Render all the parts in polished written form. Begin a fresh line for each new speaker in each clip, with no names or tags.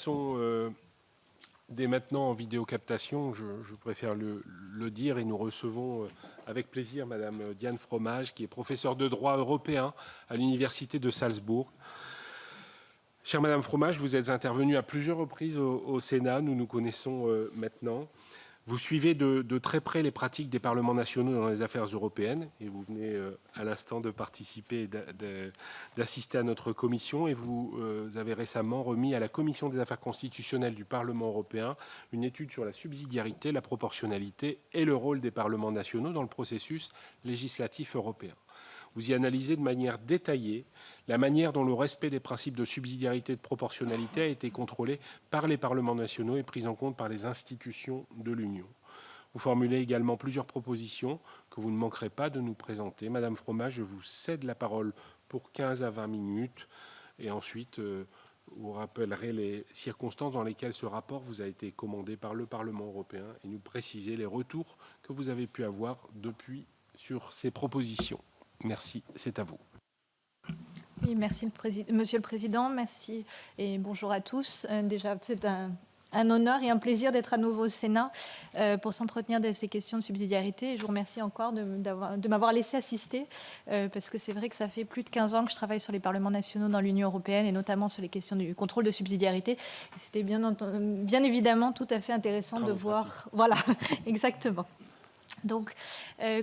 Sont dès maintenant en vidéocaptation, je préfère le dire, et nous recevons avec plaisir Madame Diane Fromage, qui est professeure de droit européen à l'Université de Salzbourg. Chère Madame Fromage, vous êtes intervenue à plusieurs reprises au Sénat, nous nous connaissons maintenant. Vous suivez de très près les pratiques des parlements nationaux dans les affaires européennes et vous venez à l'instant de participer et d'assister à notre commission et vous avez récemment remis à la Commission des affaires constitutionnelles du Parlement européen une étude sur la subsidiarité, la proportionnalité et le rôle des parlements nationaux dans le processus législatif européen. Vous y analysez de manière détaillée la manière dont le respect des principes de subsidiarité et de proportionnalité a été contrôlé par les parlements nationaux et pris en compte par les institutions de l'Union. Vous formulez également plusieurs propositions que vous ne manquerez pas de nous présenter. Madame Fromage, je vous cède la parole pour 15 à 20 minutes et ensuite vous rappellerez les circonstances dans lesquelles ce rapport vous a été commandé par le Parlement européen et nous préciser les retours que vous avez pu avoir depuis sur ces propositions. Merci, c'est à vous.
Oui, merci Monsieur le Président, merci et bonjour à tous. Déjà, c'est un honneur et un plaisir d'être à nouveau au Sénat pour s'entretenir de ces questions de subsidiarité. Je vous remercie encore de m'avoir laissé assister parce que c'est vrai que ça fait plus de 15 ans que je travaille sur les parlements nationaux dans l'Union européenne et notamment sur les questions du contrôle de subsidiarité. C'était bien évidemment tout à fait intéressant de voir... Voilà, exactement. Donc,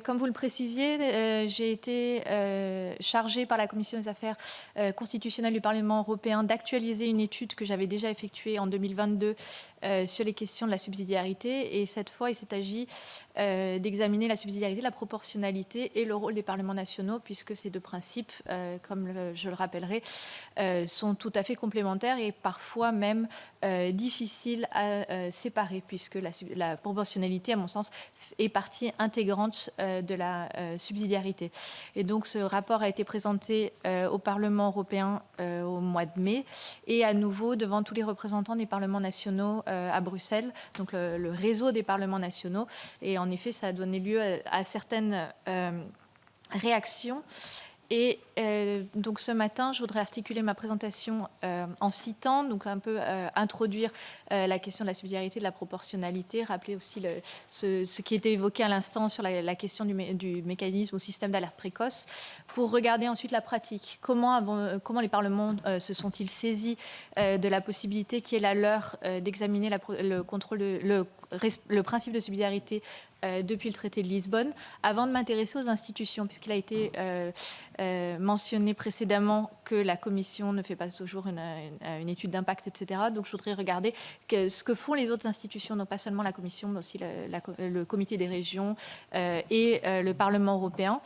comme vous le précisiez, j'ai été chargée par la Commission des affaires constitutionnelles du Parlement européen d'actualiser une étude que j'avais déjà effectuée en 2022 sur les questions de la subsidiarité. Et cette fois, il s'est agi d'examiner la subsidiarité, la proportionnalité et le rôle des parlements nationaux, puisque ces deux principes, comme je le rappellerai, sont tout à fait complémentaires et parfois même difficiles à séparer, puisque la proportionnalité, à mon sens, est partie intégrante de la subsidiarité. Et donc ce rapport a été présenté au Parlement européen au mois de mai et à nouveau devant tous les représentants des parlements nationaux à Bruxelles, donc le réseau des parlements nationaux. Et en effet, ça a donné lieu à certaines réactions. Et donc ce matin, je voudrais articuler ma présentation en citant, donc un peu introduire la question de la subsidiarité, de la proportionnalité, rappeler aussi ce qui était évoqué à l'instant sur la question du mécanisme ou système d'alerte précoce, pour regarder ensuite la pratique. Comment les parlements se sont-ils saisis de la possibilité qui est la leur d'examiner le principe de subsidiarité depuis le traité de Lisbonne, avant de m'intéresser aux institutions, puisqu'il a été mentionné précédemment que la Commission ne fait pas toujours une étude d'impact, etc. Donc je voudrais regarder ce que font les autres institutions, non pas seulement la Commission, mais aussi le Comité des régions et le Parlement européen.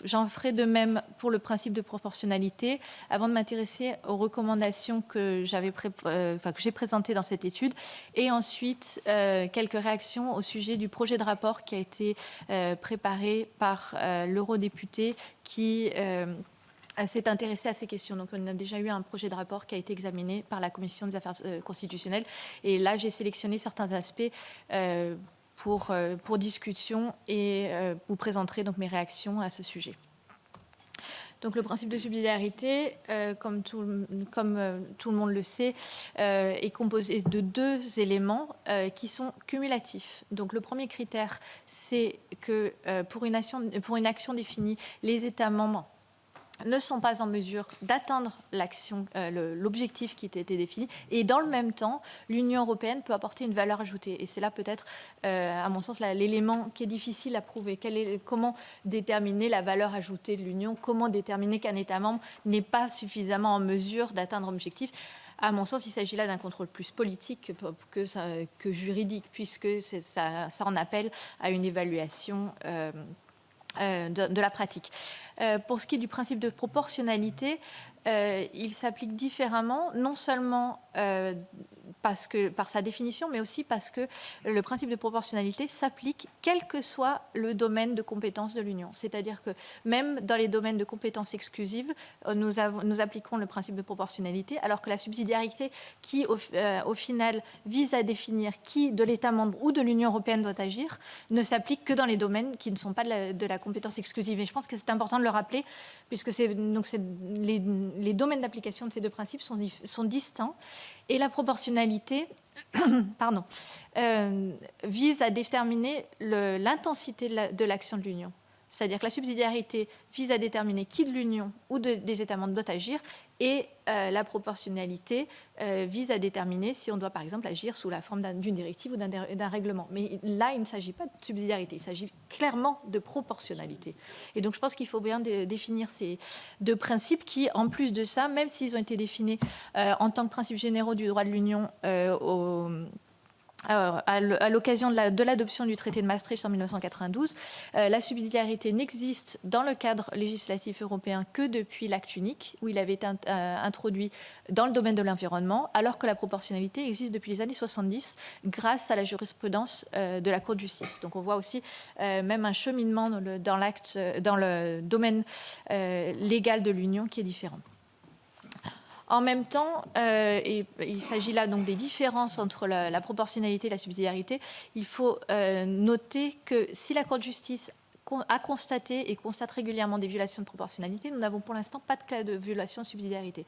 J'en ferai de même pour le principe de proportionnalité, avant de m'intéresser aux recommandations que j'ai présentées dans cette étude, et ensuite quelques réactions au sujet du projet de rapport qui a été préparé par l'eurodéputé qui s'est intéressé à ces questions. Donc on a déjà eu un projet de rapport qui a été examiné par la Commission des affaires constitutionnelles, et là j'ai sélectionné certains aspects pour discussion et vous présenterai donc mes réactions à ce sujet. Donc le principe de subsidiarité, comme tout le monde le sait, est composé de deux éléments qui sont cumulatifs. Donc le premier critère, c'est que pour une action définie, les États membres ne sont pas en mesure d'atteindre l'objectif qui était défini. Et dans le même temps, l'Union européenne peut apporter une valeur ajoutée. Et c'est là peut-être, à mon sens, l'élément qui est difficile à prouver. Comment déterminer la valeur ajoutée de l'Union? Comment déterminer qu'un État membre n'est pas suffisamment en mesure d'atteindre l'objectif? À mon sens, il s'agit là d'un contrôle plus politique que juridique, puisque ça en appelle à une évaluation de la pratique. Pour ce qui est du principe de proportionnalité, il s'applique différemment, non seulement par sa définition, mais aussi parce que le principe de proportionnalité s'applique quel que soit le domaine de compétence de l'Union. C'est-à-dire que même dans les domaines de compétences exclusives, nous appliquons le principe de proportionnalité, alors que la subsidiarité, qui au final vise à définir qui de l'État membre ou de l'Union européenne doit agir, ne s'applique que dans les domaines qui ne sont pas de la compétence exclusive. Et je pense que c'est important de le rappeler, puisque les domaines d'application de ces deux principes sont distincts. Et la proportionnalité pardon, vise à déterminer l'intensité de l'action de l'Union. C'est-à-dire que la subsidiarité vise à déterminer qui de l'Union ou des États membres doit agir, et la proportionnalité vise à déterminer si on doit, par exemple, agir sous la forme d'une directive ou d'un règlement. Mais là, il ne s'agit pas de subsidiarité, il s'agit clairement de proportionnalité. Et donc, je pense qu'il faut bien définir ces deux principes qui, en plus de ça, même s'ils ont été définis en tant que principes généraux du droit de l'Union à l'occasion de l'adoption du traité de Maastricht en 1992, la subsidiarité n'existe dans le cadre législatif européen que depuis l'acte unique, où il avait été introduit dans le domaine de l'environnement, alors que la proportionnalité existe depuis les années 70 grâce à la jurisprudence de la Cour de justice. Donc on voit aussi même un cheminement dans le domaine légal de l'Union qui est différent. En même temps, et il s'agit là donc des différences entre la proportionnalité et la subsidiarité, il faut noter que si la Cour de justice a constaté et constate régulièrement des violations de proportionnalité, nous n'avons pour l'instant pas de cas de violation de subsidiarité.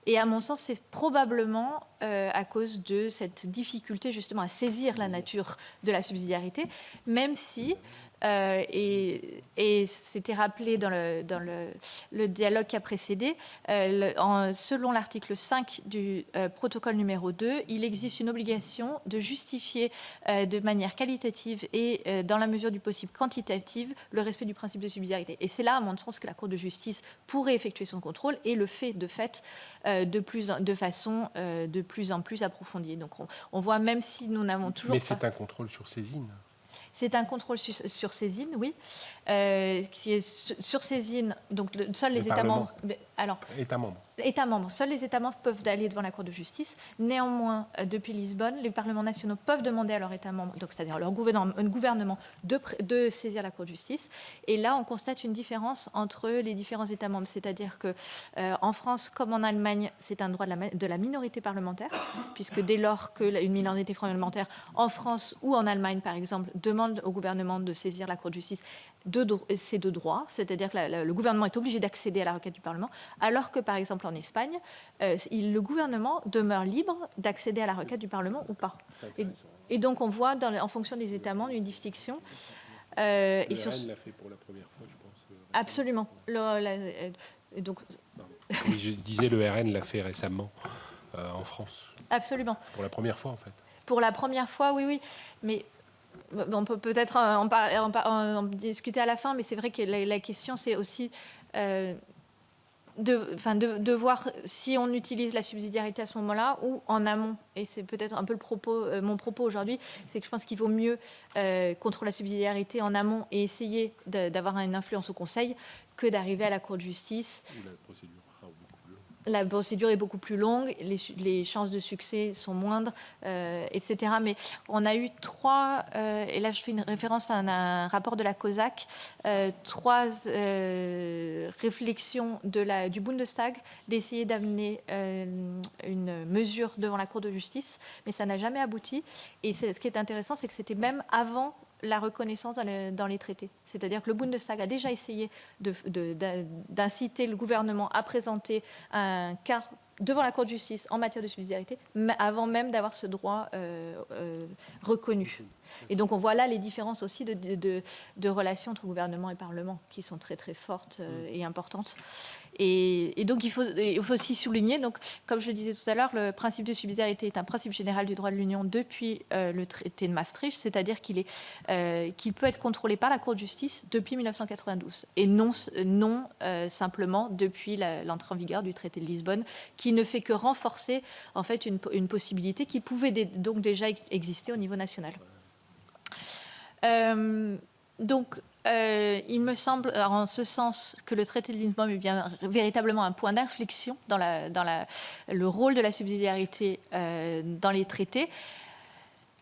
Et à mon sens, c'est probablement à cause de cette difficulté justement à saisir la nature de la subsidiarité, même si... et c'était rappelé dans le dialogue qui a précédé, selon l'article 5 du protocole numéro 2, il existe une obligation de justifier de manière qualitative et dans la mesure du possible quantitative le respect du principe de subsidiarité. Et c'est là, à mon sens, que la Cour de justice pourrait effectuer son contrôle et le fait de fait de façon de plus en plus approfondie. Donc on voit, même si nous n'avons toujours
Mais c'est un contrôle sur saisine.
C'est un contrôle sur saisine, oui, qui est sur saisine. Donc seuls les États membres. Alors, États membres. Seuls les États membres peuvent aller devant la Cour de justice. Néanmoins, depuis Lisbonne, les parlements nationaux peuvent demander à leurs États membres, donc c'est-à-dire à leur gouvernement, de saisir la Cour de justice. Et là, on constate une différence entre les différents États membres. C'est-à-dire que en France, comme en Allemagne, c'est un droit de la minorité parlementaire, puisque dès lors qu'une minorité parlementaire en France ou en Allemagne, par exemple, demande au gouvernement de saisir la Cour de justice, c'est de droit, c'est-à-dire que le gouvernement est obligé d'accéder à la requête du Parlement, alors que, par exemple, en Espagne, le gouvernement demeure libre d'accéder à la requête du Parlement ou pas. Et donc, on voit, en fonction des États membres, une distinction.
Le RN l'a fait pour la première fois, je pense.
Absolument.
Donc... Oui, je disais, le RN l'a fait récemment en France.
Absolument.
Pour la première fois, en fait.
Pour la première fois, oui. Mais... on peut peut-être en discuter à la fin, mais c'est vrai que la question, c'est aussi de voir si on utilise la subsidiarité à ce moment-là ou en amont. Et c'est peut-être un peu mon propos aujourd'hui, c'est que je pense qu'il vaut mieux contrôler la subsidiarité en amont et essayer d'avoir une influence au Conseil que d'arriver à la Cour de justice. La procédure est beaucoup plus longue, les chances de succès sont moindres, etc. Mais on a eu et là je fais une référence à un rapport de la COSAC, 3 réflexions du Bundestag d'essayer d'amener une mesure devant la Cour de justice, mais ça n'a jamais abouti. Et ce qui est intéressant, c'est que c'était même avant la reconnaissance dans les traités. C'est-à-dire que le Bundestag a déjà essayé d'inciter le gouvernement à présenter un cas devant la Cour de justice en matière de subsidiarité, avant même d'avoir ce droit reconnu. Et donc on voit là les différences aussi de relations entre gouvernement et Parlement qui sont très très fortes et importantes. Et donc il faut aussi souligner, donc, comme je le disais tout à l'heure, le principe de subsidiarité est un principe général du droit de l'Union depuis le traité de Maastricht, c'est-à-dire qu'il peut être contrôlé par la Cour de justice depuis 1992 et non simplement depuis l'entrée en vigueur du traité de Lisbonne, qui ne fait que renforcer en fait une possibilité qui pouvait donc déjà exister au niveau national. Il me semble, en ce sens, que le traité de Lisbonne est bien véritablement un point d'inflexion dans le rôle de la subsidiarité dans les traités.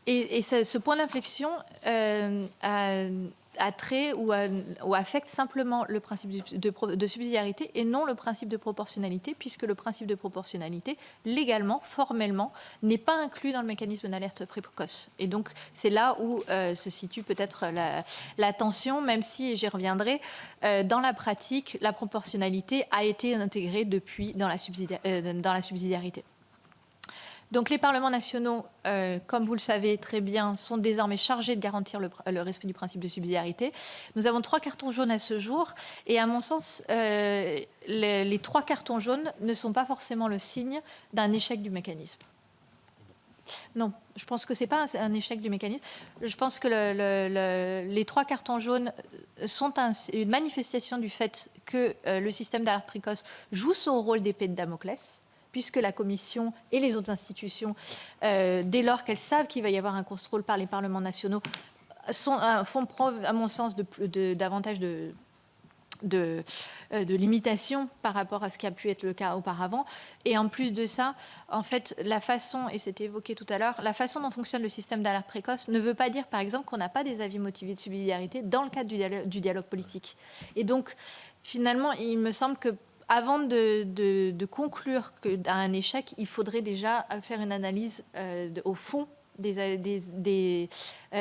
Et ce point d'inflexion a trait ou affecte simplement le principe de subsidiarité et non le principe de proportionnalité, puisque le principe de proportionnalité, légalement, formellement, n'est pas inclus dans le mécanisme d'alerte précoce. Et donc, c'est là où se situe peut-être la tension, même si, j'y reviendrai, dans la pratique, la proportionnalité a été intégrée depuis dans la subsidiarité. Donc les parlements nationaux, comme vous le savez très bien, sont désormais chargés de garantir le respect du principe de subsidiarité. Nous avons 3 cartons jaunes à ce jour et à mon sens, les 3 cartons jaunes ne sont pas forcément le signe d'un échec du mécanisme. Non, je pense que ce n'est pas un échec du mécanisme. Je pense que les 3 cartons jaunes sont une manifestation du fait que le système d'alerte précoce joue son rôle d'épée de Damoclès, puisque la Commission et les autres institutions, dès lors qu'elles savent qu'il va y avoir un contrôle par les parlements nationaux, font preuve, à mon sens, davantage de limitation par rapport à ce qui a pu être le cas auparavant. Et en plus de ça, en fait, la façon, et c'était évoqué tout à l'heure, la façon dont fonctionne le système d'alerte précoce ne veut pas dire, par exemple, qu'on n'a pas des avis motivés de subsidiarité dans le cadre du dialogue politique. Et donc, finalement, il me semble que avant de conclure d'un échec, il faudrait déjà faire une analyse au fond des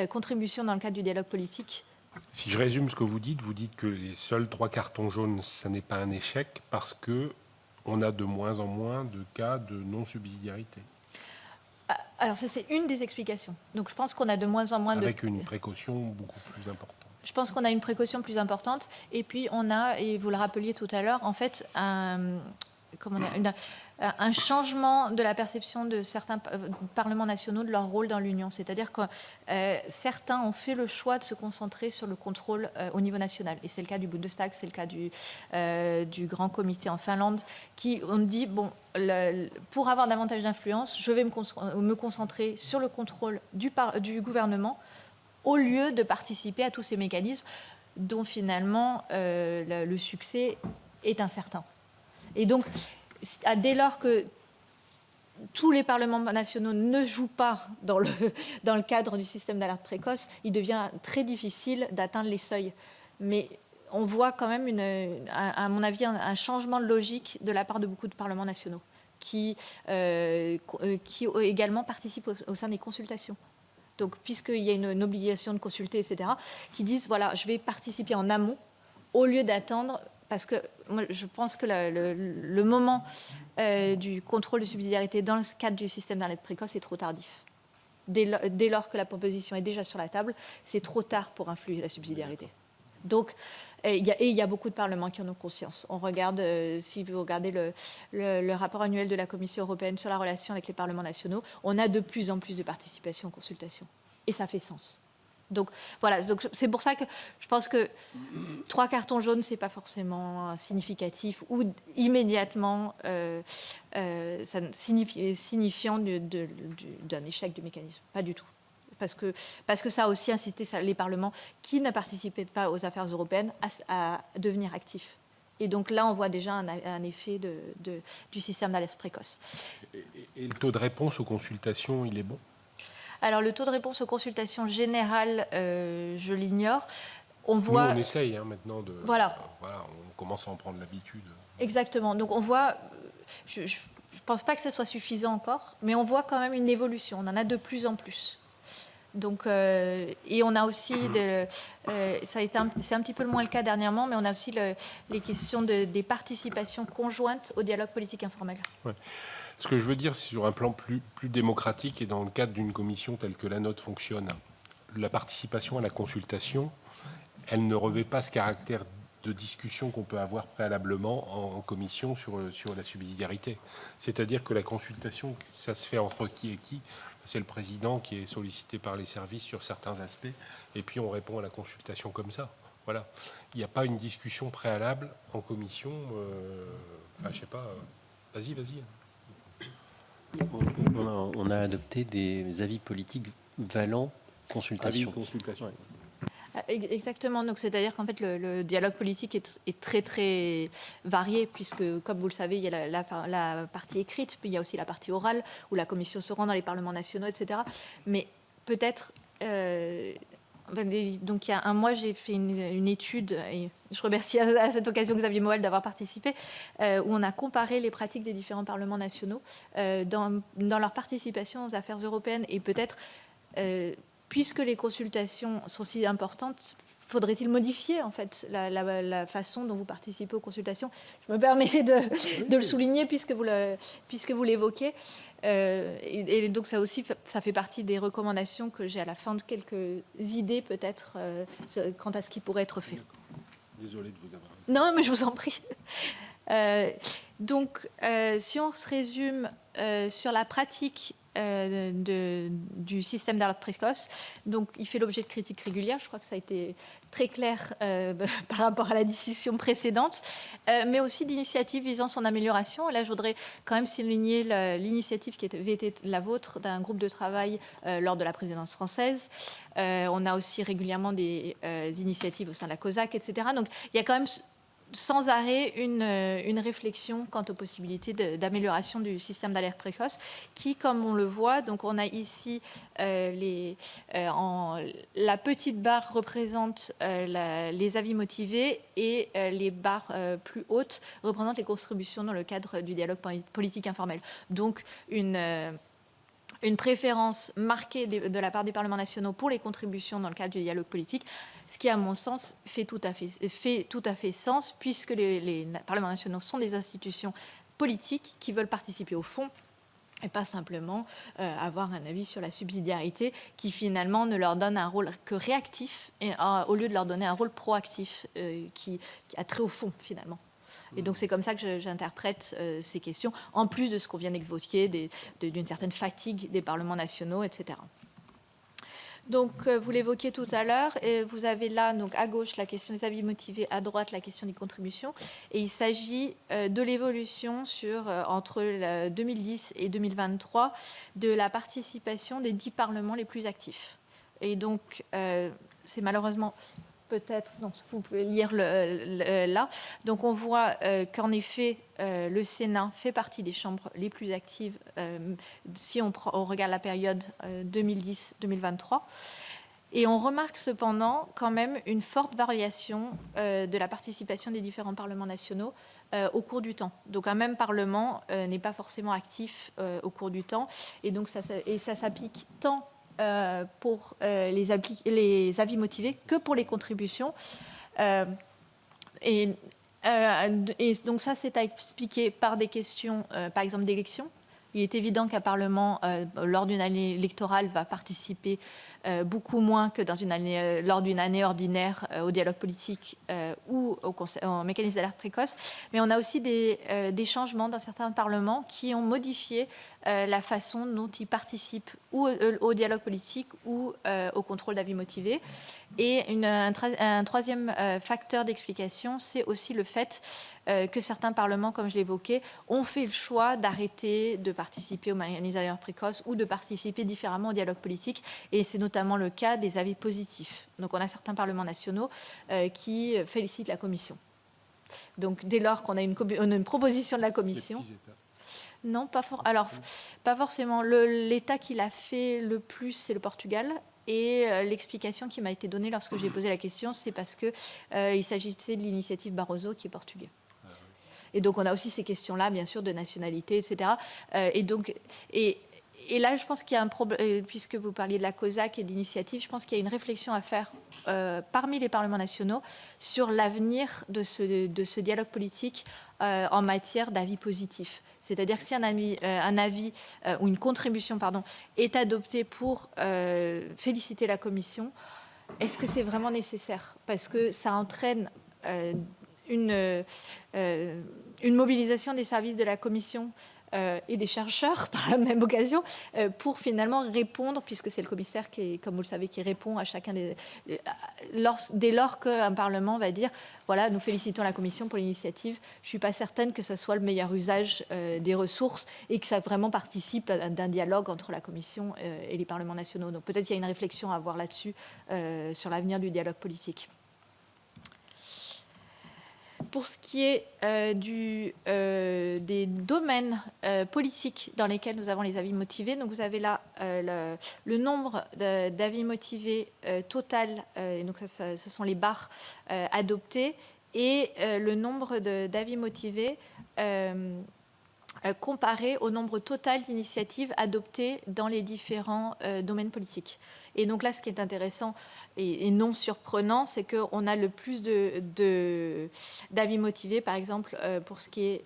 contributions dans le cadre du dialogue politique.
Si je résume ce que vous dites que les seuls 3 cartons jaunes, ça n'est pas un échec parce qu'on a de moins en moins de cas de non-subsidiarité.
Alors ça, c'est une des explications. Donc je pense qu'on a de moins en moins
Avec une précaution beaucoup plus importante.
Je pense qu'on a une précaution plus importante. Et puis, on a, et vous le rappeliez tout à l'heure, en fait, un changement de la perception de certains parlements nationaux de leur rôle dans l'Union. C'est-à-dire que certains ont fait le choix de se concentrer sur le contrôle au niveau national. Et c'est le cas du Bundestag, c'est le cas du Grand Comité en Finlande, qui ont dit, bon, pour avoir davantage d'influence, je vais me concentrer sur le contrôle du gouvernement, au lieu de participer à tous ces mécanismes dont finalement le succès est incertain. Et donc, dès lors que tous les parlements nationaux ne jouent pas dans le cadre du système d'alerte précoce, il devient très difficile d'atteindre les seuils. Mais on voit quand même, à mon avis, un changement de logique de la part de beaucoup de parlements nationaux qui également participent au sein des consultations. Donc, puisqu'il y a une obligation de consulter, etc., qui disent, voilà, je vais participer en amont au lieu d'attendre, parce que moi, je pense que le moment du contrôle de subsidiarité dans le cadre du système d'alerte précoce est trop tardif. Dès lors que la proposition est déjà sur la table, c'est trop tard pour influer la subsidiarité. Donc, il y a beaucoup de parlements qui en ont conscience. On regarde, si vous regardez le rapport annuel de la Commission européenne sur la relation avec les parlements nationaux, on a de plus en plus de participation aux consultations. Et ça fait sens. Donc, voilà. Donc, c'est pour ça que je pense que 3 cartons jaunes, ce n'est pas forcément significatif ou immédiatement signifiant d'un échec du mécanisme. Pas du tout. Parce que ça a aussi incité les parlements qui ne participaient pas aux affaires européennes à devenir actifs. Et donc là, on voit déjà un effet du système d'alerte précoce.
Et le taux de réponse aux consultations, il est bon ?
Alors, le taux de réponse aux consultations générales, je l'ignore. Nous, on
essaye maintenant de...
Voilà.
On commence à en prendre l'habitude.
Exactement. Donc, on voit... Je ne pense pas que ça soit suffisant encore, mais on voit quand même une évolution. On en a de plus en plus. Donc, et on a aussi, c'est un petit peu moins le cas dernièrement, mais on a aussi les questions des participations conjointes au dialogue politique informel.
Ouais. Ce que je veux dire, c'est sur un plan plus démocratique et dans le cadre d'une commission telle que la nôtre fonctionne, la participation à la consultation, elle ne revêt pas ce caractère de discussion qu'on peut avoir préalablement en commission sur la subsidiarité. C'est-à-dire que la consultation, ça se fait entre qui et qui. C'est le président qui est sollicité par les services sur certains aspects, et puis on répond à la consultation comme ça. Voilà. Il n'y a pas une discussion préalable en commission. Enfin, je sais pas. Vas-y.
On a adopté des avis politiques valant consultation.
Ouais.
Exactement. Donc, c'est-à-dire qu'en fait, le dialogue politique est très, très varié, puisque, comme vous le savez, il y a la partie écrite, puis il y a aussi la partie orale, où la commission se rend dans les parlements nationaux, etc. Mais peut-être... donc, il y a un mois, j'ai fait une étude, et je remercie à cette occasion Xavier Moël d'avoir participé, où on a comparé les pratiques des différents parlements nationaux dans leur participation aux affaires européennes, et peut-être... puisque les consultations sont si importantes, faudrait-il modifier en fait la façon dont vous participez aux consultations ? Je me permets de le souligner puisque vous l'évoquez. Et donc ça aussi, ça fait partie des recommandations que j'ai à la fin, de quelques idées peut-être quant à ce qui pourrait être fait.
Désolé de vous avoir...
Non, mais je vous en prie. Donc, si on se résume sur la pratique du système d'alerte précoce, donc il fait l'objet de critiques régulières. Je crois que ça a été très clair par rapport à la discussion précédente, mais aussi d'initiatives visant son amélioration. Et là, je voudrais quand même souligner l'initiative qui avait été la vôtre d'un groupe de travail lors de la présidence française. On a aussi régulièrement des initiatives au sein de la COSAC, etc. Donc, il y a quand même sans arrêt une réflexion quant aux possibilités d'amélioration du système d'alerte précoce qui, comme on le voit, donc on a ici la petite barre représente les avis motivés et les barres plus hautes représentent les contributions dans le cadre du dialogue politique informel. Donc une préférence marquée de la part des parlements nationaux pour les contributions dans le cadre du dialogue politique, ce qui, à mon sens, fait tout à fait sens, puisque les parlements nationaux sont des institutions politiques qui veulent participer au fond et pas simplement avoir un avis sur la subsidiarité qui, finalement, ne leur donne un rôle que réactif au lieu de leur donner un rôle proactif qui a trait au fond, finalement. Et donc, c'est comme ça que j'interprète ces questions, en plus de ce qu'on vient d'évoquer, d'une certaine fatigue des parlements nationaux, etc. Donc, vous l'évoquiez tout à l'heure, et vous avez là, donc, à gauche, la question des avis motivés, à droite, la question des contributions. Et il s'agit de l'évolution entre 2010 et 2023 de la participation des 10 parlements les plus actifs. Et donc, c'est malheureusement... peut-être, non, vous pouvez lire là. Donc on voit qu'en effet, le Sénat fait partie des chambres les plus actives si on regarde la période 2010-2023. Et on remarque cependant quand même une forte variation de la participation des différents parlements nationaux au cours du temps. Donc un même parlement n'est pas forcément actif au cours du temps. Et donc ça s'applique tant pour les avis motivés que pour les contributions. Et donc ça, c'est à expliquer par des questions, par exemple, d'élection. Il est évident qu'un Parlement, lors d'une année électorale, va participer beaucoup moins que lors d'une année ordinaire au dialogue politique ou au mécanisme d'alerte précoce. Mais on a aussi des changements dans certains parlements qui ont modifié la façon dont ils participent ou au dialogue politique ou au contrôle d'avis motivés. Et un troisième facteur d'explication, c'est aussi le fait que certains parlements, comme je l'évoquais, ont fait le choix d'arrêter de participer au mécanisme d'alerte précoce ou de participer différemment au dialogue politique. Et c'est notamment le cas des avis positifs. Donc on a certains parlements nationaux qui félicitent la Commission. Donc dès lors qu'on a une proposition de la Commission... Non, pas forcément. L'État qui l'a fait le plus, c'est le Portugal. Et l'explication qui m'a été donnée lorsque j'ai posé la question, c'est parce qu'il s'agissait de l'initiative Barroso qui est portugais. Et donc on a aussi ces questions-là, bien sûr, de nationalité, etc. Et là, je pense qu'il y a un problème, puisque vous parliez de la COSAC et d'initiative, je pense qu'il y a une réflexion à faire parmi les parlements nationaux sur l'avenir de ce dialogue politique en matière d'avis positifs. C'est-à-dire que si un avis ou une contribution est adoptée pour féliciter la Commission, est-ce que c'est vraiment nécessaire? Parce que ça entraîne une mobilisation des services de la Commission et des chercheurs par la même occasion pour finalement répondre, puisque c'est le commissaire qui, comme vous le savez, qui répond à chacun dès lors qu'un Parlement va dire voilà, nous félicitons la Commission pour l'initiative. Je ne suis pas certaine que ce soit le meilleur usage des ressources et que ça vraiment participe d'un dialogue entre la Commission et les parlements nationaux. Donc peut-être qu'il y a une réflexion à avoir là-dessus sur l'avenir du dialogue politique. Pour ce qui est des domaines politiques dans lesquels nous avons les avis motivés, donc vous avez là le nombre d'avis motivés total, et donc ce sont les barres adoptées, et le nombre d'avis motivés comparé au nombre total d'initiatives adoptées dans les différents domaines politiques. Et donc là, ce qui est intéressant et non surprenant, c'est qu'on a le plus d'avis motivés, par exemple, pour ce qui est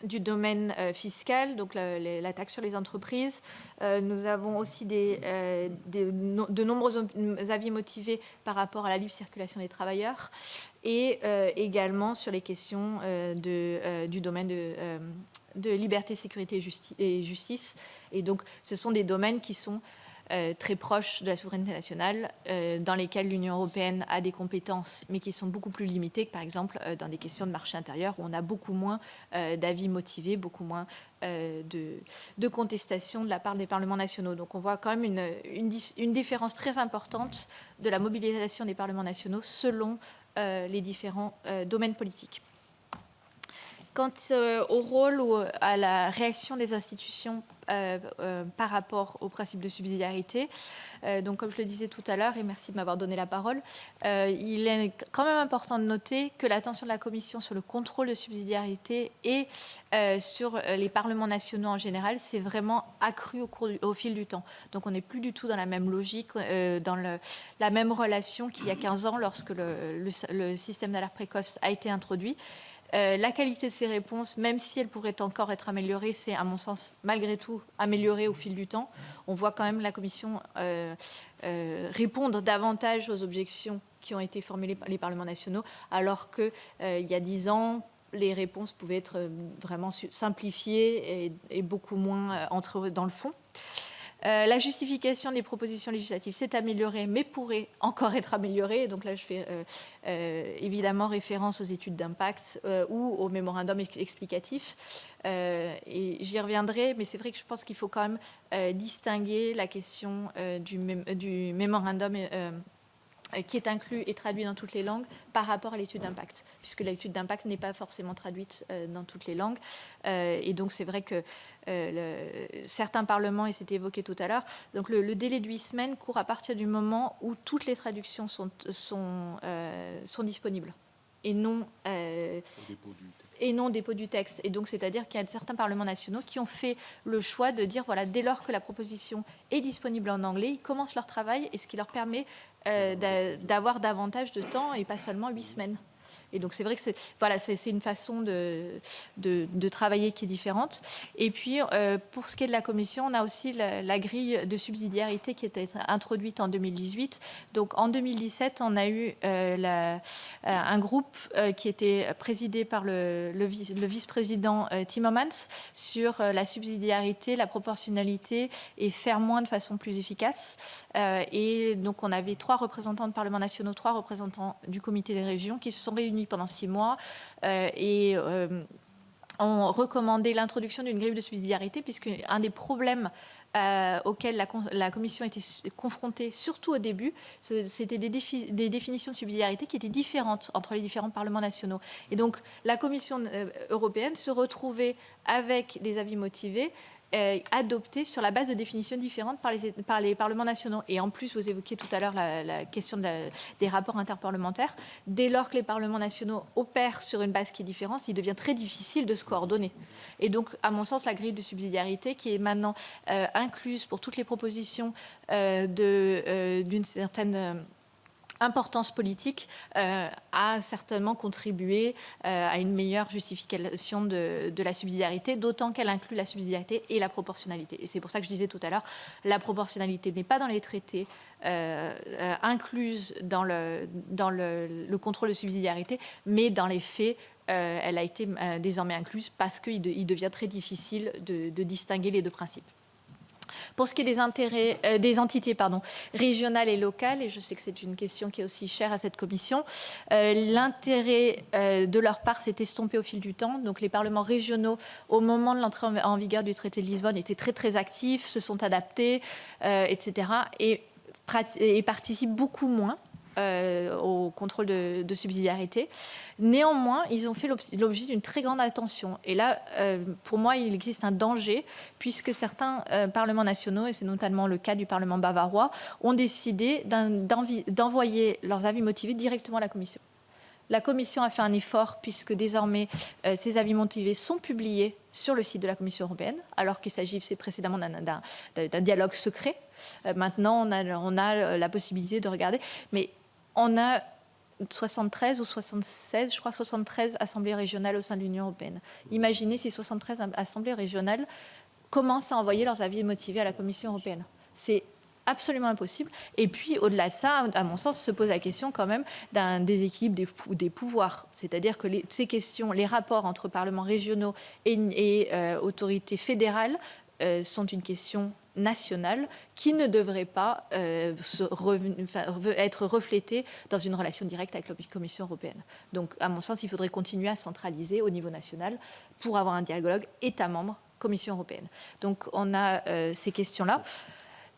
du domaine fiscal, donc la taxe sur les entreprises. Nous avons aussi de nombreux avis motivés par rapport à la libre circulation des travailleurs et également sur les questions du domaine de liberté, sécurité et justice. Et donc, ce sont des domaines qui sont très proches de la souveraineté nationale, dans lesquels l'Union européenne a des compétences, mais qui sont beaucoup plus limitées que, par exemple, dans des questions de marché intérieur, où on a beaucoup moins d'avis motivés, beaucoup moins de contestation de la part des parlements nationaux. Donc on voit quand même une différence très importante de la mobilisation des parlements nationaux selon les différents domaines politiques. Quant au rôle ou à la réaction des institutions par rapport au principe de subsidiarité, donc comme je le disais tout à l'heure, et merci de m'avoir donné la parole, il est quand même important de noter que l'attention de la Commission sur le contrôle de subsidiarité et sur les parlements nationaux en général s'est vraiment accrue au fil du temps. Donc on n'est plus du tout dans la même logique, dans la même relation qu'il y a 15 ans lorsque le système d'alerte précoce a été introduit. La qualité de ces réponses, même si elle pourrait encore être améliorée, c'est à mon sens malgré tout améliorée au fil du temps. On voit quand même la Commission répondre davantage aux objections qui ont été formulées par les parlements nationaux, alors qu'il y a 10 ans, les réponses pouvaient être vraiment simplifiées et beaucoup moins entrer dans le fond. La justification des propositions législatives s'est améliorée, mais pourrait encore être améliorée. Donc là, je fais évidemment référence aux études d'impact ou au mémorandum explicatif. Et j'y reviendrai, mais c'est vrai que je pense qu'il faut quand même distinguer la question du mémorandum qui est inclus et traduit dans toutes les langues par rapport à l'étude d'impact, puisque l'étude d'impact n'est pas forcément traduite dans toutes les langues. Et donc, c'est vrai que certains parlements, et c'était évoqué tout à l'heure, donc le délai de 8 semaines court à partir du moment où toutes les traductions sont disponibles et non dépôt du texte. Et donc, c'est-à-dire qu'il y a certains parlements nationaux qui ont fait le choix de dire, voilà, dès lors que la proposition est disponible en anglais, ils commencent leur travail, et ce qui leur permet d'avoir davantage de temps et pas seulement 8 semaines. Et donc, c'est vrai que c'est une façon de travailler qui est différente. Et puis, pour ce qui est de la Commission, on a aussi la grille de subsidiarité qui était introduite en 2018. Donc, en 2017, on a eu un groupe qui était présidé par le vice-président Timmermans sur la subsidiarité, la proportionnalité et faire moins de façon plus efficace. Et donc, on avait 3 représentants de parlements nationaux, 3 représentants du comité des régions qui se sont réunis pendant 6 mois et ont recommandé l'introduction d'une grille de subsidiarité, puisque un des problèmes auxquels la Commission était confrontée, surtout au début, c'était des définitions de subsidiarité qui étaient différentes entre les différents parlements nationaux. Et donc, la Commission européenne se retrouvait avec des avis motivés adoptés sur la base de définitions différentes par les parlements nationaux. Et en plus, vous évoquiez tout à l'heure la question des rapports interparlementaires. Dès lors que les parlements nationaux opèrent sur une base qui est différente, il devient très difficile de se coordonner. Et donc, à mon sens, la grille de subsidiarité, qui est maintenant incluse pour toutes les propositions d'une certaine importance politique, a certainement contribué à une meilleure justification de la subsidiarité, d'autant qu'elle inclut la subsidiarité et la proportionnalité. Et c'est pour ça que je disais tout à l'heure, la proportionnalité n'est pas dans les traités incluse dans le contrôle de subsidiarité, mais dans les faits, elle a été désormais incluse parce qu'il devient très difficile de distinguer les deux principes. Pour ce qui est des entités régionales et locales, et je sais que c'est une question qui est aussi chère à cette commission, l'intérêt de leur part s'est estompé au fil du temps. Donc les parlements régionaux, au moment de l'entrée en vigueur du traité de Lisbonne, étaient très très actifs, se sont adaptés, etc. et participent beaucoup moins au contrôle de subsidiarité. Néanmoins, ils ont fait l'objet d'une très grande attention. Et là, pour moi, il existe un danger, puisque certains parlements nationaux, et c'est notamment le cas du Parlement bavarois, ont décidé d'envoyer leurs avis motivés directement à la Commission. La Commission a fait un effort, puisque désormais, ces avis motivés sont publiés sur le site de la Commission européenne, alors qu'il s'agissait précédemment d'un dialogue secret. Maintenant, on a la possibilité de regarder. Mais on a 73 ou 76, je crois 73 assemblées régionales au sein de l'Union européenne. Imaginez si 73 assemblées régionales commencent à envoyer leurs avis motivés à la Commission européenne. C'est absolument impossible. Et puis, au-delà de ça, à mon sens, se pose la question quand même d'un déséquilibre des pouvoirs. C'est-à-dire que ces questions, les rapports entre parlements régionaux et autorités fédérales sont une question nationale qui ne devrait pas être reflétée dans une relation directe avec la Commission européenne. Donc, à mon sens, il faudrait continuer à centraliser au niveau national pour avoir un dialogue États-membres, Commission européenne. Donc, on a ces questions-là.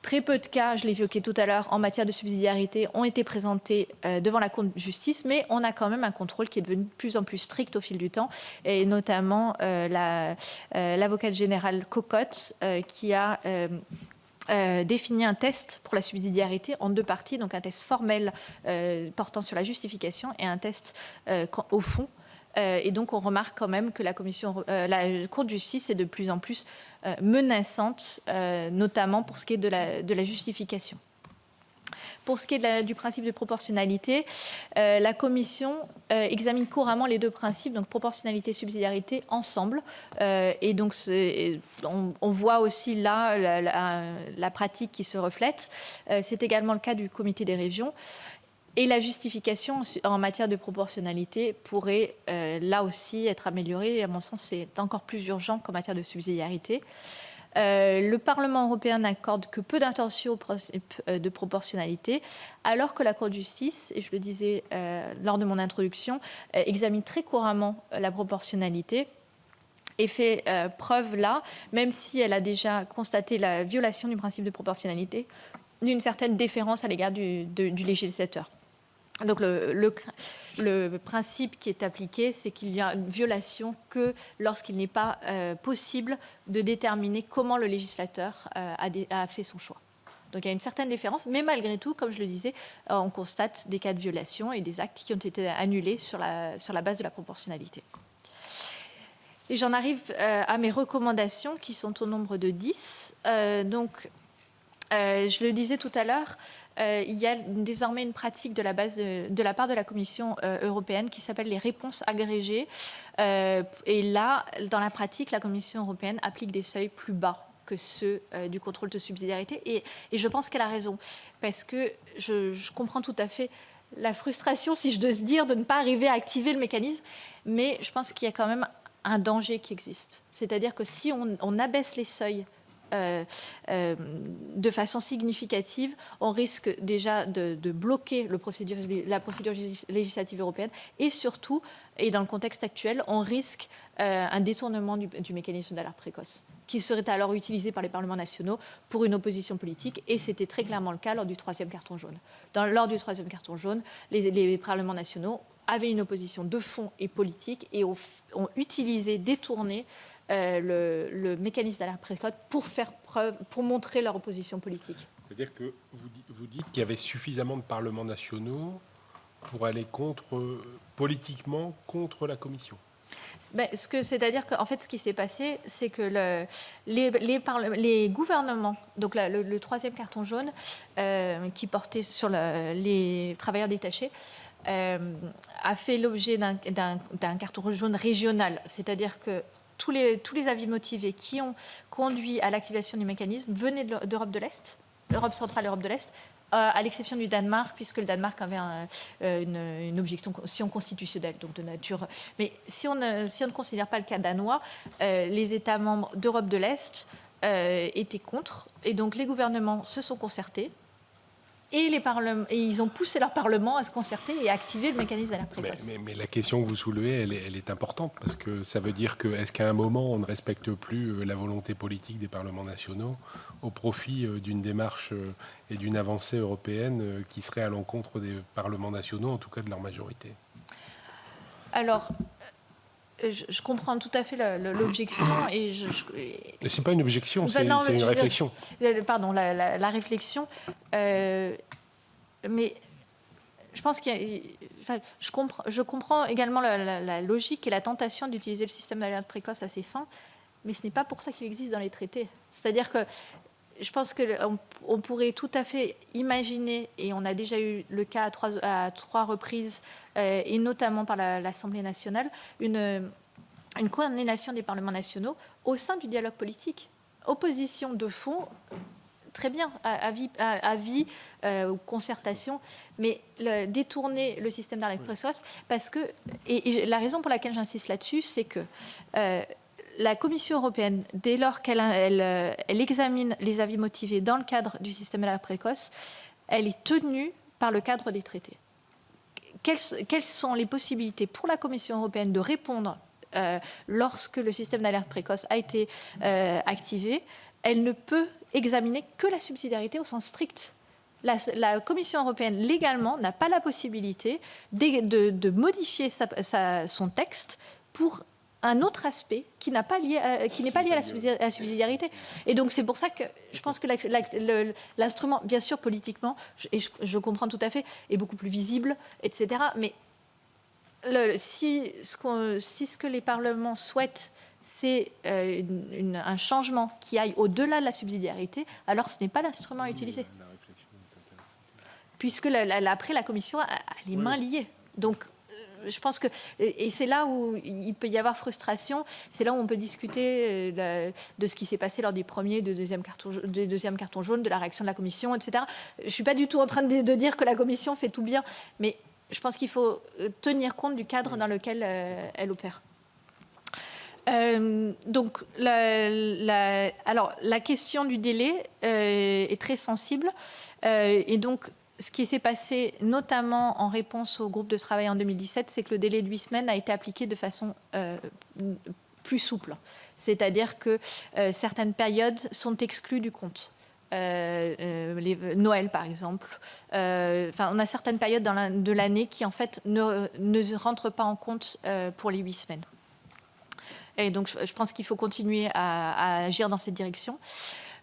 Très peu de cas, je l'ai évoqué tout à l'heure, en matière de subsidiarité ont été présentés devant la Cour de justice, mais on a quand même un contrôle qui est devenu de plus en plus strict au fil du temps, et notamment l'avocate générale Cocotte qui a défini un test pour la subsidiarité en 2 parties, donc un test formel portant sur la justification et un test au fond. Et donc, on remarque quand même que la Cour de justice est de plus en plus menaçante, notamment pour ce qui est de la justification. Pour ce qui est du principe de proportionnalité, la Commission examine couramment les 2 principes, donc proportionnalité et subsidiarité, ensemble. Et donc, on voit aussi là la pratique qui se reflète. C'est également le cas du Comité des régions. Et la justification en matière de proportionnalité pourrait là aussi être améliorée. Et à mon sens, c'est encore plus urgent qu'en matière de subsidiarité. Le Parlement européen n'accorde que peu d'attention au principe de proportionnalité, alors que la Cour de justice, et je le disais lors de mon introduction, examine très couramment la proportionnalité et fait preuve là, même si elle a déjà constaté la violation du principe de proportionnalité, d'une certaine déférence à l'égard du législateur. Donc le principe qui est appliqué, c'est qu'il y a une violation que lorsqu'il n'est pas possible de déterminer comment le législateur a fait son choix. Donc il y a une certaine différence, mais malgré tout, comme je le disais, on constate des cas de violation et des actes qui ont été annulés sur la base de la proportionnalité. Et j'en arrive à mes recommandations qui sont au nombre de 10. Je le disais tout à l'heure, il y a désormais une pratique de la part de la Commission européenne qui s'appelle les réponses agrégées. Et là, dans la pratique, la Commission européenne applique des seuils plus bas que ceux du contrôle de subsidiarité. Et je pense qu'elle a raison, parce que je comprends tout à fait la frustration, si je dois dire, de ne pas arriver à activer le mécanisme. Mais je pense qu'il y a quand même un danger qui existe. C'est-à-dire que si on abaisse les seuils de façon significative, on risque déjà de bloquer la procédure législative européenne et surtout, et dans le contexte actuel, on risque un détournement du mécanisme d'alerte précoce qui serait alors utilisé par les parlements nationaux pour une opposition politique, et c'était très clairement le cas lors du 3e carton jaune. Lors du 3e carton jaune, les parlements nationaux avaient une opposition de fond et politique et ont utilisé, détourné le mécanisme d'alerte précoce pour montrer leur opposition politique.
C'est-à-dire que vous dites qu'il y avait suffisamment de parlements nationaux pour aller politiquement contre la Commission.
C'est-à-dire qu'en fait, ce qui s'est passé, c'est que les gouvernements, donc le 3e carton jaune qui portait sur les travailleurs détachés, a fait l'objet d'un carton jaune régional, c'est-à-dire que tous les avis motivés qui ont conduit à l'activation du mécanisme venaient d'Europe de l'Est, Europe centrale, Europe de l'Est, à l'exception du Danemark, puisque le Danemark avait une objection constitutionnelle, donc de nature. Mais si on ne considère pas le cas danois, les États membres d'Europe de l'Est étaient contre, et donc les gouvernements se sont concertés. Et ils ont poussé leur Parlement à se concerter et à activer le mécanisme d'alerte précoce.
Mais la question que vous soulevez, elle est importante, parce que ça veut dire que, est-ce qu'à un moment, on ne respecte plus la volonté politique des parlements nationaux au profit d'une démarche et d'une avancée européenne qui serait à l'encontre des parlements nationaux, en tout cas de leur majorité?
Alors, je comprends tout à fait l'objection.
C'est pas une objection, c'est une réflexion.
Pardon, la réflexion. Mais je pense je comprends également la logique et la tentation d'utiliser le système d'alerte précoce à ces fins, mais ce n'est pas pour ça qu'il existe dans les traités. C'est-à-dire que je pense qu'on pourrait tout à fait imaginer, et on a déjà eu le cas à trois reprises, et notamment par l'Assemblée nationale, une coordination des parlements nationaux au sein du dialogue politique. Opposition de fond, très bien, avis ou concertation, mais détourner le système d'arrêt précoce, parce que, et la raison pour laquelle j'insiste là-dessus, c'est que la Commission européenne, dès lors qu'elle examine les avis motivés dans le cadre du système d'alerte précoce, elle est tenue par le cadre des traités. Quelles sont les possibilités pour la Commission européenne de répondre lorsque le système d'alerte précoce a été activé? Elle ne peut examiner que la subsidiarité au sens strict. La Commission européenne, légalement, n'a pas la possibilité de modifier son texte pour un autre aspect qui n'est pas lié à la subsidiarité. Et donc c'est pour ça que je pense que l'instrument, bien sûr politiquement, et je comprends tout à fait, est beaucoup plus visible, etc. Mais si ce que les parlements souhaitent, c'est un changement qui aille au-delà de la subsidiarité, alors ce n'est pas l'instrument à utiliser.
La réflexion est intéressante.
Puisque après, la Commission a les mains liées. Donc, je pense que, et c'est là où il peut y avoir frustration, c'est là où on peut discuter de ce qui s'est passé lors des premiers, des deuxièmes cartons jaunes, de la réaction de la Commission, etc. Je ne suis pas du tout en train de dire que la Commission fait tout bien, mais je pense qu'il faut tenir compte du cadre dans lequel elle opère. Donc, alors, la question du délai est très sensible, et donc, ce qui s'est passé, notamment en réponse au groupe de travail en 2017, c'est que le délai de 8 semaines a été appliqué de façon plus souple. C'est-à-dire que certaines périodes sont exclues du compte. Noël, par exemple. On a certaines périodes de l'année qui, en fait, ne rentrent pas en compte pour les 8 semaines. Et donc, je pense qu'il faut continuer à agir dans cette direction.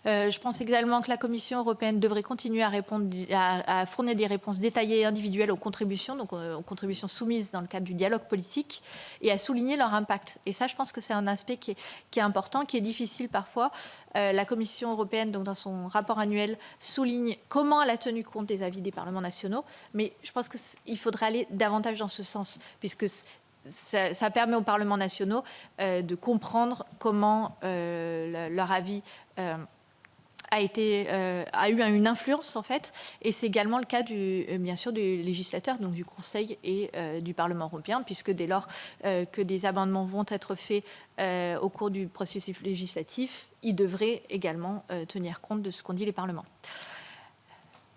Je pense également que la Commission européenne devrait continuer à fournir des réponses détaillées et individuelles aux contributions, donc aux contributions soumises dans le cadre du dialogue politique, et à souligner leur impact. Et ça, je pense que c'est un aspect qui est important, qui est difficile parfois. La Commission européenne, donc dans son rapport annuel, souligne comment elle a tenu compte des avis des parlements nationaux, mais je pense qu'il faudrait aller davantage dans ce sens, puisque ça permet aux parlements nationaux de comprendre comment leur avis a eu une influence, en fait, et c'est également le cas bien sûr du législateur, donc du Conseil et du Parlement européen, puisque dès lors que des amendements vont être faits au cours du processus législatif, ils devraient également tenir compte de ce qu'ont dit les parlements.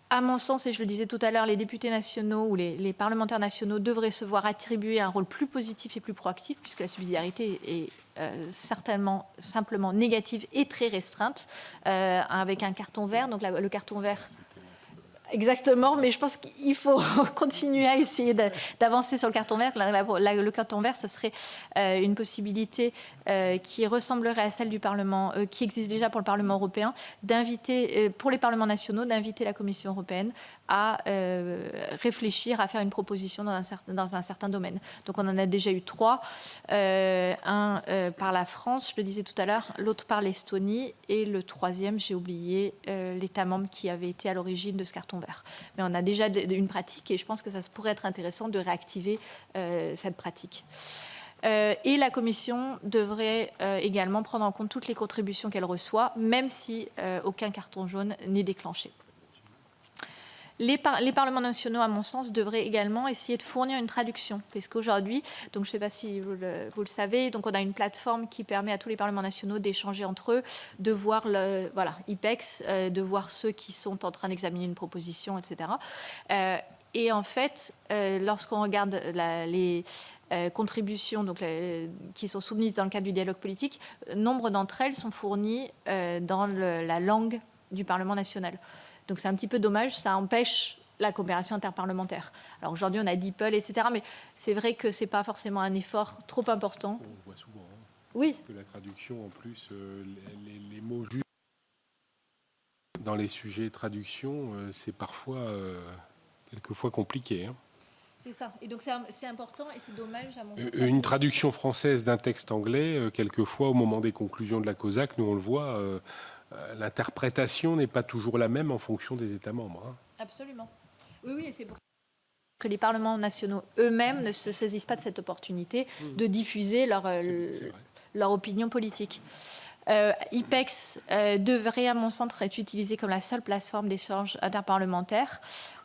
À mon sens, et je le disais tout à l'heure, les députés nationaux ou les parlementaires nationaux devraient se voir attribuer un rôle plus positif et plus proactif, puisque la subsidiarité est certainement simplement négative et très restreinte, avec un carton vert. Donc le carton vert... Exactement, mais je pense qu'il faut continuer à essayer d'avancer sur le carton vert. Le carton vert, ce serait une possibilité qui ressemblerait à celle du Parlement, qui existe déjà pour le Parlement européen, d'inviter, pour les parlements nationaux, d'inviter la Commission européenne à réfléchir, à faire une proposition dans un certain domaine. Donc on en a déjà eu 3, un par la France, je le disais tout à l'heure, l'autre par l'Estonie, et le troisième, j'ai oublié l'État membre qui avait été à l'origine de ce carton vert. Mais on a déjà une pratique, et je pense que ça pourrait être intéressant de réactiver cette pratique. Et la Commission devrait également prendre en compte toutes les contributions qu'elle reçoit, même si aucun carton jaune n'est déclenché. Les parlements nationaux, à mon sens, devraient également essayer de fournir une traduction. Parce qu'aujourd'hui, donc je ne sais pas si vous le savez, donc on a une plateforme qui permet à tous les parlements nationaux d'échanger entre eux, de voir IPEX, de voir ceux qui sont en train d'examiner une proposition, etc. Et en fait, lorsqu'on regarde les contributions qui sont soumises dans le cadre du dialogue politique, nombre d'entre elles sont fournies dans la langue du Parlement national. Donc c'est un petit peu dommage, ça empêche la coopération interparlementaire. Alors aujourd'hui on a DeepL, etc. Mais c'est vrai que ce n'est pas forcément un effort trop important.
On voit souvent
oui.
Que la traduction, en plus, les mots justes dans les sujets traduction, c'est parfois, quelquefois compliqué. Hein.
C'est ça. Et donc c'est important et c'est dommage à mon sens.
Une traduction française d'un texte anglais, quelquefois au moment des conclusions de la COSAC, nous on le voit, l'interprétation n'est pas toujours la même en fonction des États membres. Hein.
Absolument. Oui, et c'est pour ça que les parlements nationaux eux-mêmes ne se saisissent pas de cette opportunité de diffuser leur opinion politique. IPEX devrait, à mon sens, être utilisé comme la seule plateforme d'échange interparlementaire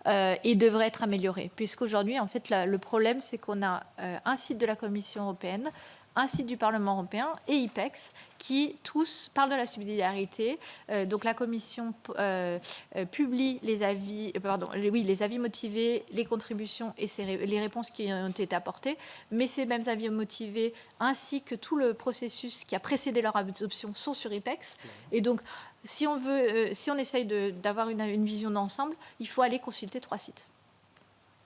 et devrait être amélioré. Puisqu'aujourd'hui, en fait, le problème, c'est qu'on a un site de la Commission européenne, un site du Parlement européen et IPEX qui tous parlent de la subsidiarité. Donc la Commission publie les avis, les avis motivés, les contributions et les réponses qui ont été apportées. Mais ces mêmes avis motivés ainsi que tout le processus qui a précédé leur adoption sont sur IPEX. Et donc si on essaye d'avoir une vision d'ensemble, il faut aller consulter 3 sites.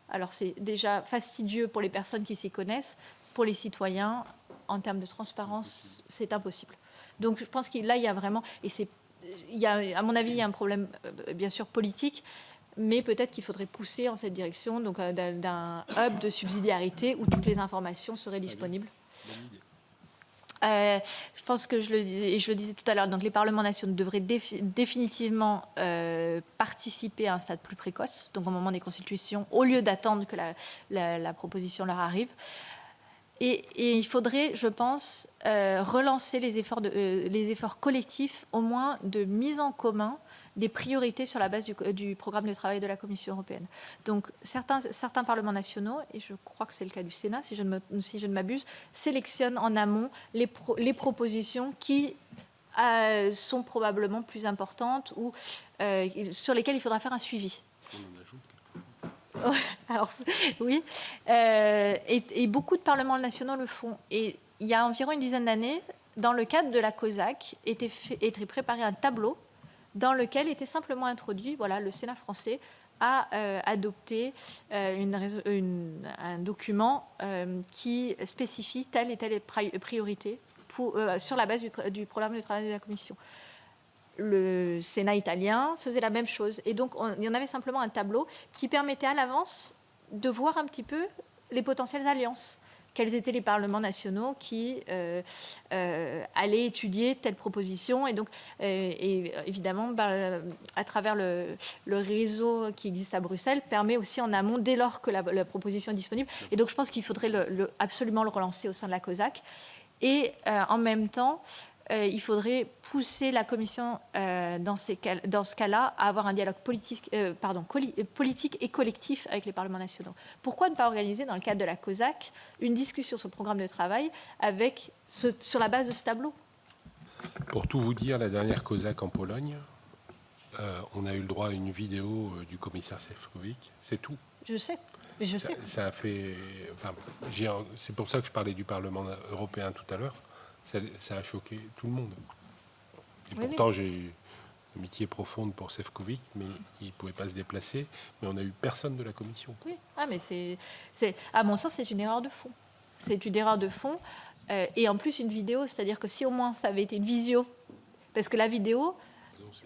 Alors c'est déjà fastidieux pour les personnes qui s'y connaissent, pour les citoyens. En termes de transparence, c'est impossible. Donc je pense qu'il y a vraiment, à mon avis, il y a un problème bien sûr politique, mais peut-être qu'il faudrait pousser en cette direction, donc d'un hub de subsidiarité où toutes les informations seraient disponibles. Je pense que je le disais tout à l'heure, donc les parlements nationaux devraient définitivement participer à un stade plus précoce, donc au moment des consultations, au lieu d'attendre que la proposition leur arrive. Et il faudrait, je pense, relancer les efforts collectifs, au moins de mise en commun des priorités sur la base du programme de travail de la Commission européenne. Donc certains parlements nationaux, et je crois que c'est le cas du Sénat, si je ne m'abuse, sélectionnent en amont les propositions qui sont probablement plus importantes ou sur lesquelles il faudra faire un suivi. Alors, oui, et beaucoup de parlements nationaux le font. Et il y a environ une dizaine d'années, dans le cadre de la COSAC, était préparé un tableau dans lequel était simplement introduit, le Sénat français a adopté un document qui spécifie telle et telle priorité sur la base du programme de travail de la Commission. Le Sénat italien faisait la même chose. Et donc, il y en avait simplement un tableau qui permettait à l'avance de voir un petit peu les potentielles alliances. Quels étaient les parlements nationaux qui allaient étudier telle proposition. Et donc, évidemment, à travers le réseau qui existe à Bruxelles, permet aussi en amont, dès lors que la proposition est disponible. Et donc, je pense qu'il faudrait absolument le relancer au sein de la COSAC. Et en même temps, il faudrait pousser la Commission, dans ce cas-là, à avoir un dialogue politique et collectif avec les parlements nationaux. Pourquoi ne pas organiser, dans le cadre de la COSAC, une discussion sur le programme de travail sur la base de ce tableau ?
Pour tout vous dire, la dernière COSAC en Pologne, on a eu le droit à une vidéo du commissaire Šefčovič, c'est tout.
Je sais. Mais je sais.
Ça a fait, c'est pour ça que je parlais du Parlement européen tout à l'heure. Ça a choqué tout le monde. Et pourtant, j'ai une amitié profonde pour Šefčovič, mais il ne pouvait pas se déplacer. Mais on n'a eu personne de la Commission.
Oui, mais à mon sens, c'est une erreur de fond. C'est une erreur de fond. Et en plus, une vidéo, c'est-à-dire que si au moins ça avait été une visio, parce que la vidéo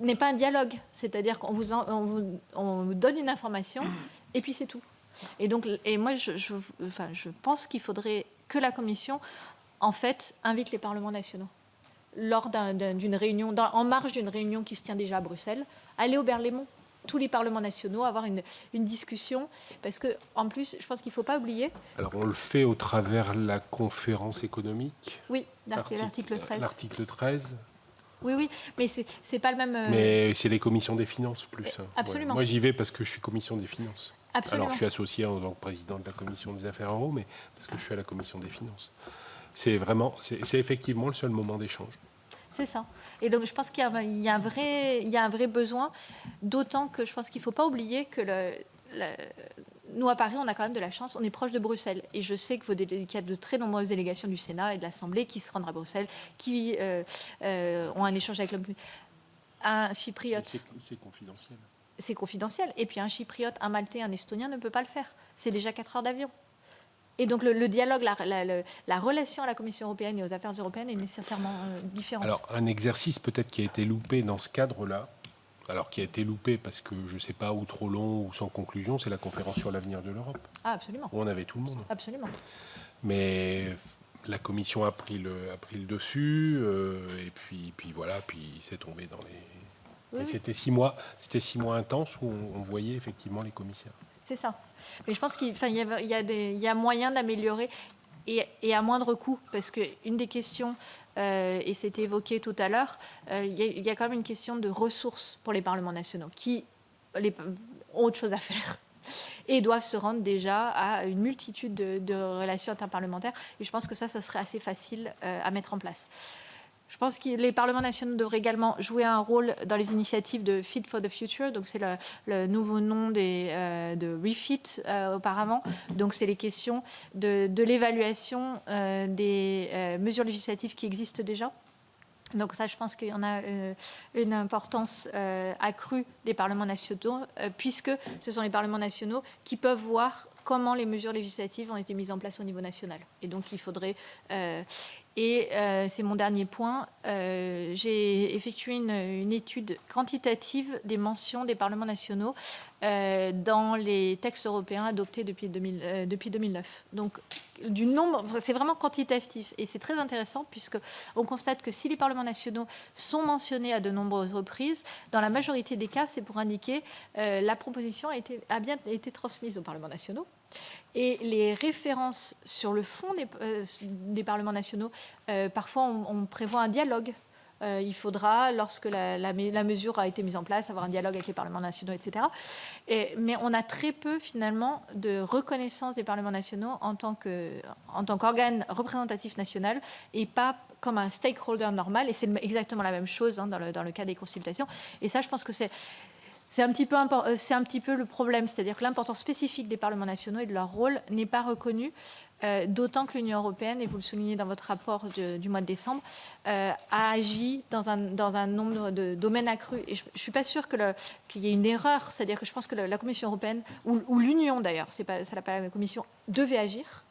n'est pas un dialogue. C'est-à-dire qu'on vous donne une information et puis c'est tout. Et moi, je pense qu'il faudrait que la Commission en fait, invite les parlements nationaux lors d'une réunion, en marge d'une réunion qui se tient déjà à Bruxelles, aller au Berlaymont, tous les parlements nationaux, avoir une discussion, parce qu'en plus, je pense qu'il ne faut pas oublier...
Alors, on le fait au travers de la conférence économique.
Oui, l'article 13.
L'article 13.
Oui, mais c'est pas le même...
Mais c'est les commissions des finances, plus.
Absolument.
Ouais. Moi, j'y vais parce que je suis commission des finances.
Absolument.
Alors, je suis associé en tant que président de la commission des affaires euros, mais parce que je suis à la commission des finances. C'est effectivement le seul moment d'échange.
C'est ça. Et donc, je pense qu'il y a un vrai besoin, d'autant que je pense qu'il ne faut pas oublier que nous, à Paris, on a quand même de la chance, on est proche de Bruxelles. Et je sais qu'il y a de très nombreuses délégations du Sénat et de l'Assemblée qui se rendent à Bruxelles, qui ont un échange avec un Chypriote.
C'est confidentiel.
C'est confidentiel. Et puis un Chypriote, un Maltais, un Estonien ne peut pas le faire. C'est déjà 4 heures d'avion. Et donc le dialogue, la relation à la Commission européenne et aux affaires européennes est nécessairement différente.
Alors un exercice peut-être qui a été loupé dans ce cadre-là, alors qui a été loupé parce que je ne sais pas, ou trop long ou sans conclusion, c'est la conférence sur l'avenir de l'Europe.
Ah, absolument.
Où on avait tout le monde.
Absolument.
Mais La Commission a pris le dessus, et puis voilà, puis c'est tombé dans les...
Oui, oui.
C'était 6 mois intenses où on voyait effectivement les commissaires.
C'est ça. Mais je pense qu'il y a moyen d'améliorer et à moindre coût, parce qu'une des questions, et c'était évoqué tout à l'heure, il y a quand même une question de ressources pour les parlements nationaux qui ont autre chose à faire et doivent se rendre déjà à une multitude de relations interparlementaires. Et je pense que ça serait assez facile à mettre en place. Je pense que les parlements nationaux devraient également jouer un rôle dans les initiatives de Fit for the Future. Donc, c'est le nouveau nom de Refit auparavant. Donc, c'est les questions de l'évaluation des mesures législatives qui existent déjà. Donc ça, je pense qu'il y en a une importance accrue des parlements nationaux, puisque ce sont les parlements nationaux qui peuvent voir comment les mesures législatives ont été mises en place au niveau national. Et donc, il faudrait... c'est mon dernier point. J'ai effectué une étude quantitative des mentions des parlements nationaux dans les textes européens adoptés depuis 2009. Donc, du nombre, c'est vraiment quantitatif. Et c'est très intéressant puisqu'on constate que si les parlements nationaux sont mentionnés à de nombreuses reprises, dans la majorité des cas, c'est pour indiquer la proposition a bien été transmise aux parlements nationaux. Et les références sur le fond des parlements nationaux, parfois on prévoit un dialogue. Il faudra, lorsque la mesure a été mise en place, avoir un dialogue avec les parlements nationaux, etc. Mais on a très peu, finalement, de reconnaissance des parlements nationaux en tant qu'organe représentatif national et pas comme un stakeholder normal. Et c'est exactement la même chose dans le cas des consultations. Et ça, je pense que c'est un petit peu le problème, c'est-à-dire que l'importance spécifique des parlements nationaux et de leur rôle n'est pas reconnue, d'autant que l'Union européenne, et vous le soulignez dans votre rapport du mois de décembre, a agi dans un nombre de domaines accrus. Et je ne suis pas sûre qu'il y ait une erreur, c'est-à-dire que je pense que la Commission européenne, ou l'Union d'ailleurs, ça n'a pas la Commission, devait agir,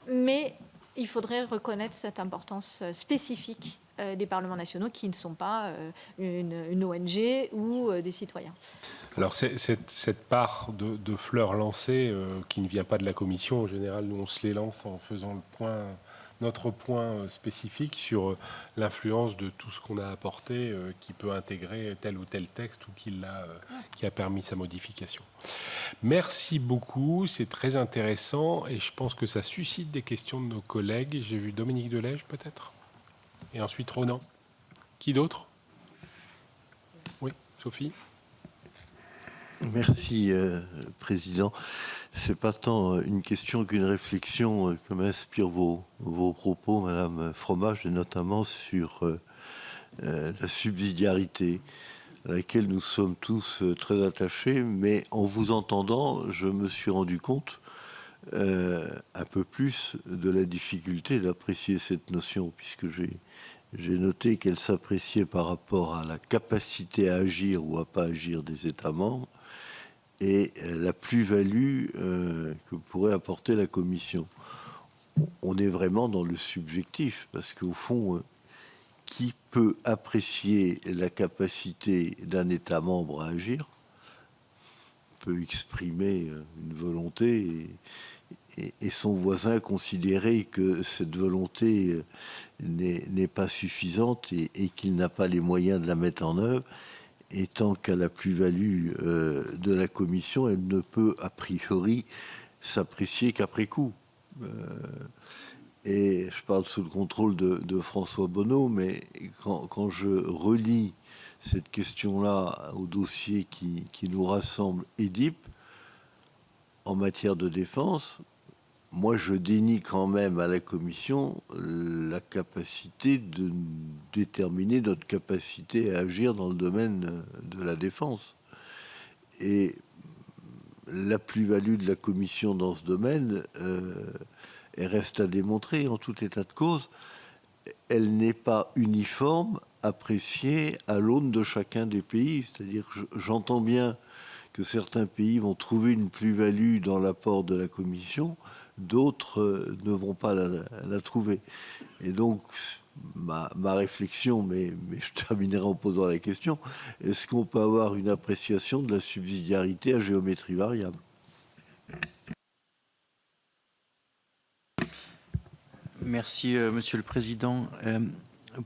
mais il faudrait reconnaître cette importance spécifique des parlements nationaux qui ne sont pas une ONG ou des citoyens.
Alors cette part de fleurs lancées qui ne vient pas de la Commission, en général, nous on se les lance en faisant notre point spécifique sur l'influence de tout ce qu'on a apporté qui peut intégrer tel ou tel texte ou qui a permis sa modification. Merci beaucoup, c'est très intéressant et je pense que ça suscite des questions de nos collègues. J'ai vu Dominique Delège peut-être, et ensuite Ronan. Qui d'autre? Oui, Sophie.
Merci, Président. Ce n'est pas tant une question qu'une réflexion que m'inspirent vos propos, Madame Fromage, et notamment sur la subsidiarité à laquelle nous sommes tous très attachés. Mais en vous entendant, je me suis rendu compte un peu plus de la difficulté d'apprécier cette notion, puisque j'ai noté qu'elle s'appréciait par rapport à la capacité à agir ou à pas agir des États membres et la plus-value que pourrait apporter la Commission. On est vraiment dans le subjectif, parce qu'au fond, qui peut apprécier la capacité d'un État membre à agir peut exprimer une volonté et son voisin considérer que cette volonté n'est pas suffisante et qu'il n'a pas les moyens de la mettre en œuvre. Et tant qu'à la plus-value de la Commission, elle ne peut a priori s'apprécier qu'après coup. Et je parle sous le contrôle de François Bonneau, mais quand je relis cette question-là au dossier qui nous rassemble, EDIP, en matière de défense, moi je dénie quand même à la Commission la capacité de déterminer notre capacité à agir dans le domaine de la défense. Et la plus-value de la Commission dans ce domaine, elle reste à démontrer en tout état de cause. Elle n'est pas uniforme, appréciée à l'aune de chacun des pays. C'est-à-dire que j'entends bien que certains pays vont trouver une plus-value dans l'apport de la Commission, d'autres ne vont pas la trouver. Et donc, ma réflexion, mais je terminerai en posant la question, est-ce qu'on peut avoir une appréciation de la subsidiarité à géométrie variable ?
Merci, Monsieur le Président.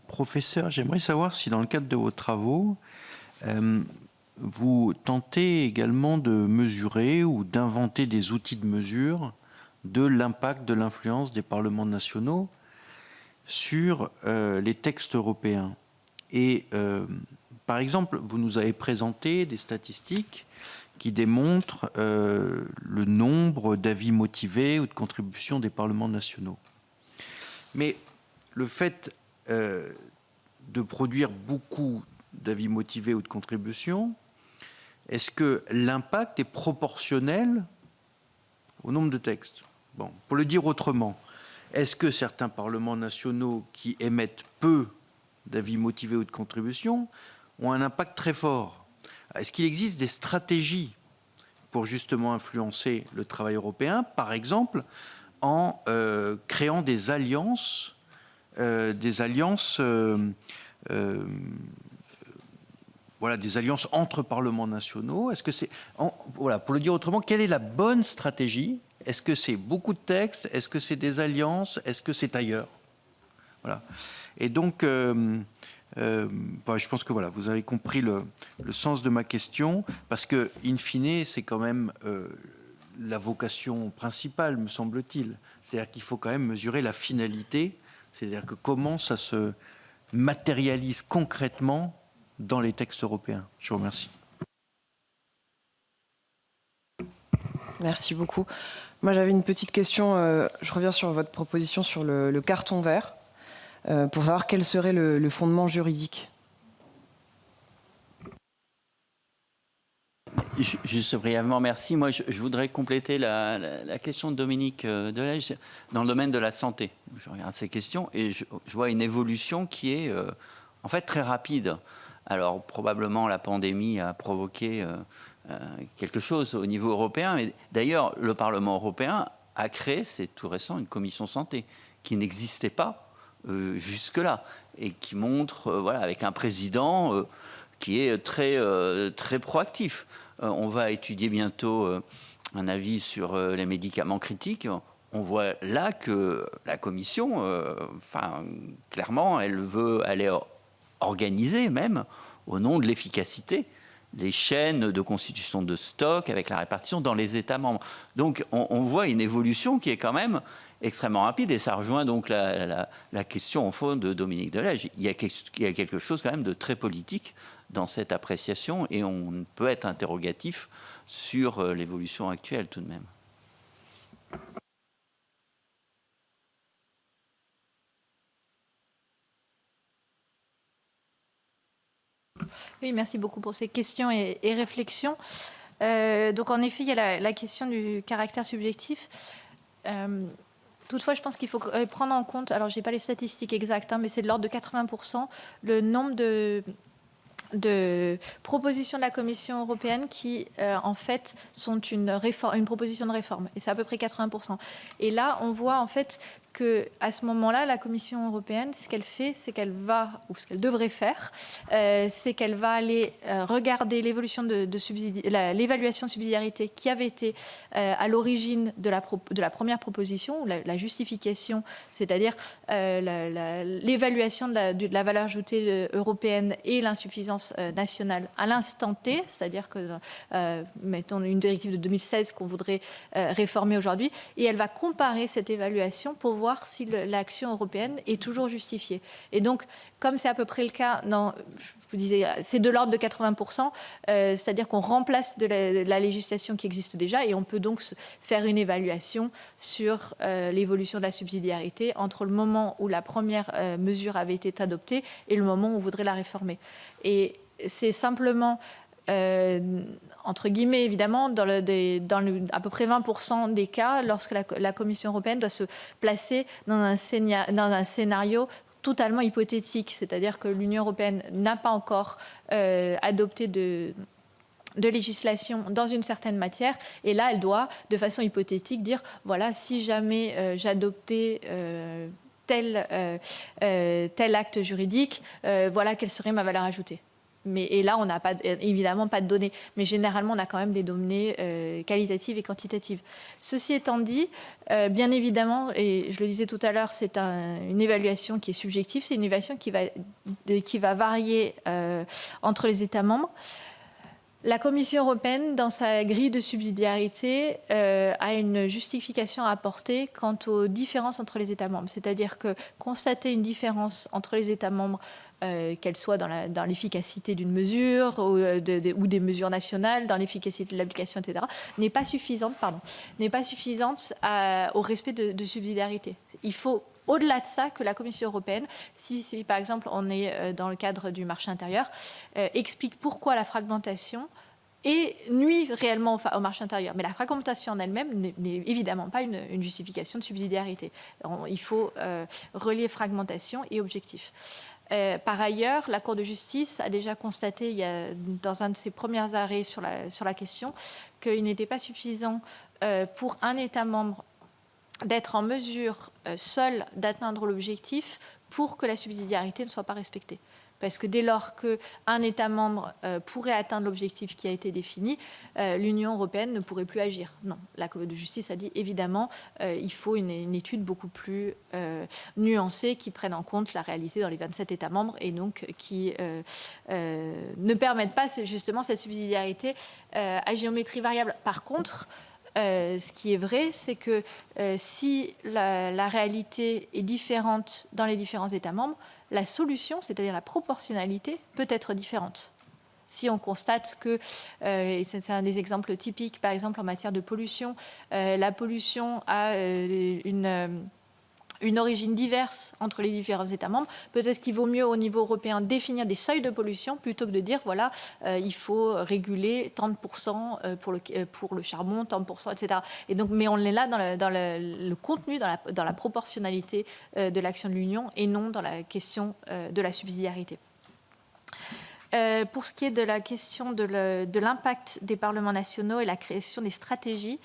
Professeur, j'aimerais savoir si dans le cadre de vos travaux, vous tentez également de mesurer ou d'inventer des outils de mesure de l'impact, de l'influence des parlements nationaux sur les textes européens. Et par exemple, vous nous avez présenté des statistiques qui démontrent le nombre d'avis motivés ou de contributions des parlements nationaux. Mais le fait de produire beaucoup d'avis motivés ou de contributions, est-ce que l'impact est proportionnel au nombre de textes? Bon, pour le dire autrement, est-ce que certains parlements nationaux qui émettent peu d'avis motivés ou de contributions ont un impact très fort? Est-ce qu'il existe des stratégies pour justement influencer le travail européen, par exemple en créant des alliances voilà, des alliances entre parlements nationaux? Est-ce que c'est, voilà, pour le dire autrement, quelle est la bonne stratégie? Est-ce que c'est beaucoup de textes? Est-ce que c'est des alliances? Est-ce que c'est ailleurs? Voilà. Et donc, je pense que voilà, vous avez compris le sens de ma question, parce que, in fine, c'est quand même la vocation principale, me semble-t-il. C'est-à-dire qu'il faut quand même mesurer la finalité, c'est-à-dire que comment ça se matérialise concrètement dans les textes européens. Je vous remercie.
Merci beaucoup. Moi, j'avais une petite question. Je reviens sur votre proposition sur le carton vert, pour savoir quel serait le fondement juridique.
Juste brièvement, merci. Moi, je voudrais compléter la question de Dominique Delège dans le domaine de la santé. Je regarde ces questions et je vois une évolution qui est en fait très rapide. Alors, probablement, la pandémie a provoqué quelque chose au niveau européen. Et d'ailleurs, le Parlement européen a créé, c'est tout récent, une commission santé qui n'existait pas jusque-là et qui montre, voilà, avec un président qui est très proactif. On va étudier bientôt un avis sur les médicaments critiques. On voit là que la Commission, clairement, elle veut aller organiser même, au nom de l'efficacité, les chaînes de constitution de stock avec la répartition dans les États membres. Donc on voit une évolution qui est quand même extrêmement rapide et ça rejoint donc la question au fond de Dominique Delège. Il y a quelque chose quand même de très politique dans cette appréciation et on peut être interrogatif sur l'évolution actuelle tout de même.
Oui, merci beaucoup pour ces questions et réflexions. Donc en effet, il y a la question du caractère subjectif. Toutefois, je pense qu'il faut prendre en compte, alors je n'ai pas les statistiques exactes, mais c'est de l'ordre de 80%, le nombre de propositions de la Commission européenne qui, en fait, sont une proposition de réforme. Et c'est à peu près 80%. Et là, on voit, en fait, qu'à ce moment-là, la Commission européenne, ce qu'elle fait, c'est qu'elle va, ou ce qu'elle devrait faire, c'est qu'elle va aller regarder l'évaluation l'évaluation de subsidiarité qui avait été à l'origine de la première proposition, ou la justification, c'est-à-dire l'évaluation de la valeur ajoutée européenne et l'insuffisance nationale à l'instant T, c'est-à-dire que, mettons une directive de 2016 qu'on voudrait réformer aujourd'hui, et elle va comparer cette évaluation pour voir si l'action européenne est toujours justifiée. Et donc, comme c'est à peu près le cas, je vous disais, c'est de l'ordre de 80%, c'est-à-dire qu'on remplace de la législation qui existe déjà et on peut donc faire une évaluation sur l'évolution de la subsidiarité entre le moment où la première mesure avait été adoptée et le moment où on voudrait la réformer. Et c'est simplement... entre guillemets, évidemment, dans à peu près 20% des cas, lorsque la Commission européenne doit se placer dans un scénario totalement hypothétique, c'est-à-dire que l'Union européenne n'a pas encore adopté de législation dans une certaine matière, et là, elle doit, de façon hypothétique, dire, voilà, si jamais j'adoptais... tel acte juridique, voilà quelle serait ma valeur ajoutée. Et là, on n'a évidemment pas de données. Mais généralement, on a quand même des données qualitatives et quantitatives. Ceci étant dit, bien évidemment, et je le disais tout à l'heure, c'est une évaluation qui est subjective. C'est une évaluation qui va varier entre les États membres. La Commission européenne, dans sa grille de subsidiarité, a une justification à apporter quant aux différences entre les États membres. C'est-à-dire que constater une différence entre les États membres, qu'elle soit dans l'efficacité d'une mesure ou des mesures nationales, dans l'efficacité de l'application, etc., n'est pas suffisante au respect de subsidiarité. Il faut, au-delà de ça, que la Commission européenne, si par exemple on est dans le cadre du marché intérieur, explique pourquoi la fragmentation nuit réellement au marché intérieur. Mais la fragmentation en elle-même n'est évidemment pas une justification de subsidiarité. Il faut relier fragmentation et objectif. Par ailleurs, la Cour de justice a déjà constaté, dans un de ses premiers arrêts sur la question, qu'il n'était pas suffisant pour un État membre d'être en mesure seul d'atteindre l'objectif pour que la subsidiarité ne soit pas respectée. Parce que dès lors qu'un État membre pourrait atteindre l'objectif qui a été défini, l'Union européenne ne pourrait plus agir. Non, la Cour de justice a dit évidemment, il faut une étude beaucoup plus nuancée qui prenne en compte la réalité dans les 27 États membres et donc qui ne permette pas justement cette subsidiarité à géométrie variable. Par contre, ce qui est vrai, c'est que si la réalité est différente dans les différents États membres, la solution, c'est-à-dire la proportionnalité, peut être différente. Si on constate que, et c'est un des exemples typiques, par exemple en matière de pollution, la pollution a une origine diverse entre les différents États membres, peut-être qu'il vaut mieux au niveau européen définir des seuils de pollution plutôt que de dire, voilà, il faut réguler tant de pourcents pour le charbon, tant de pourcents, etc. Et donc, mais on est là dans le contenu, dans la proportionnalité de l'action de l'Union et non dans la question de la subsidiarité. Pour ce qui est de la question de l'impact des parlements nationaux et la création des stratégies,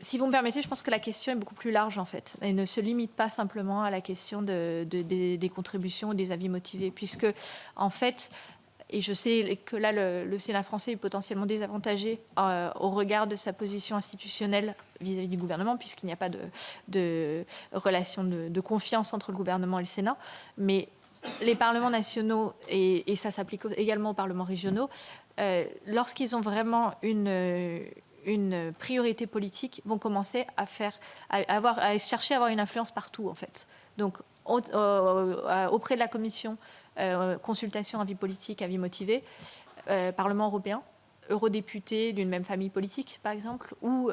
si vous me permettez, je pense que la question est beaucoup plus large en fait. Elle ne se limite pas simplement à la question des contributions ou des avis motivés, puisque en fait, et je sais que là le Sénat français est potentiellement désavantagé au regard de sa position institutionnelle vis-à-vis du gouvernement, puisqu'il n'y a pas de relation de confiance entre le gouvernement et le Sénat, mais les parlements nationaux, et ça s'applique également aux parlements régionaux, lorsqu'ils ont vraiment une priorité politique, vont commencer à chercher à avoir une influence partout, en fait. Donc, auprès de la Commission, consultation, avis politique, avis motivé, Parlement européen, eurodéputés d'une même famille politique, par exemple, ou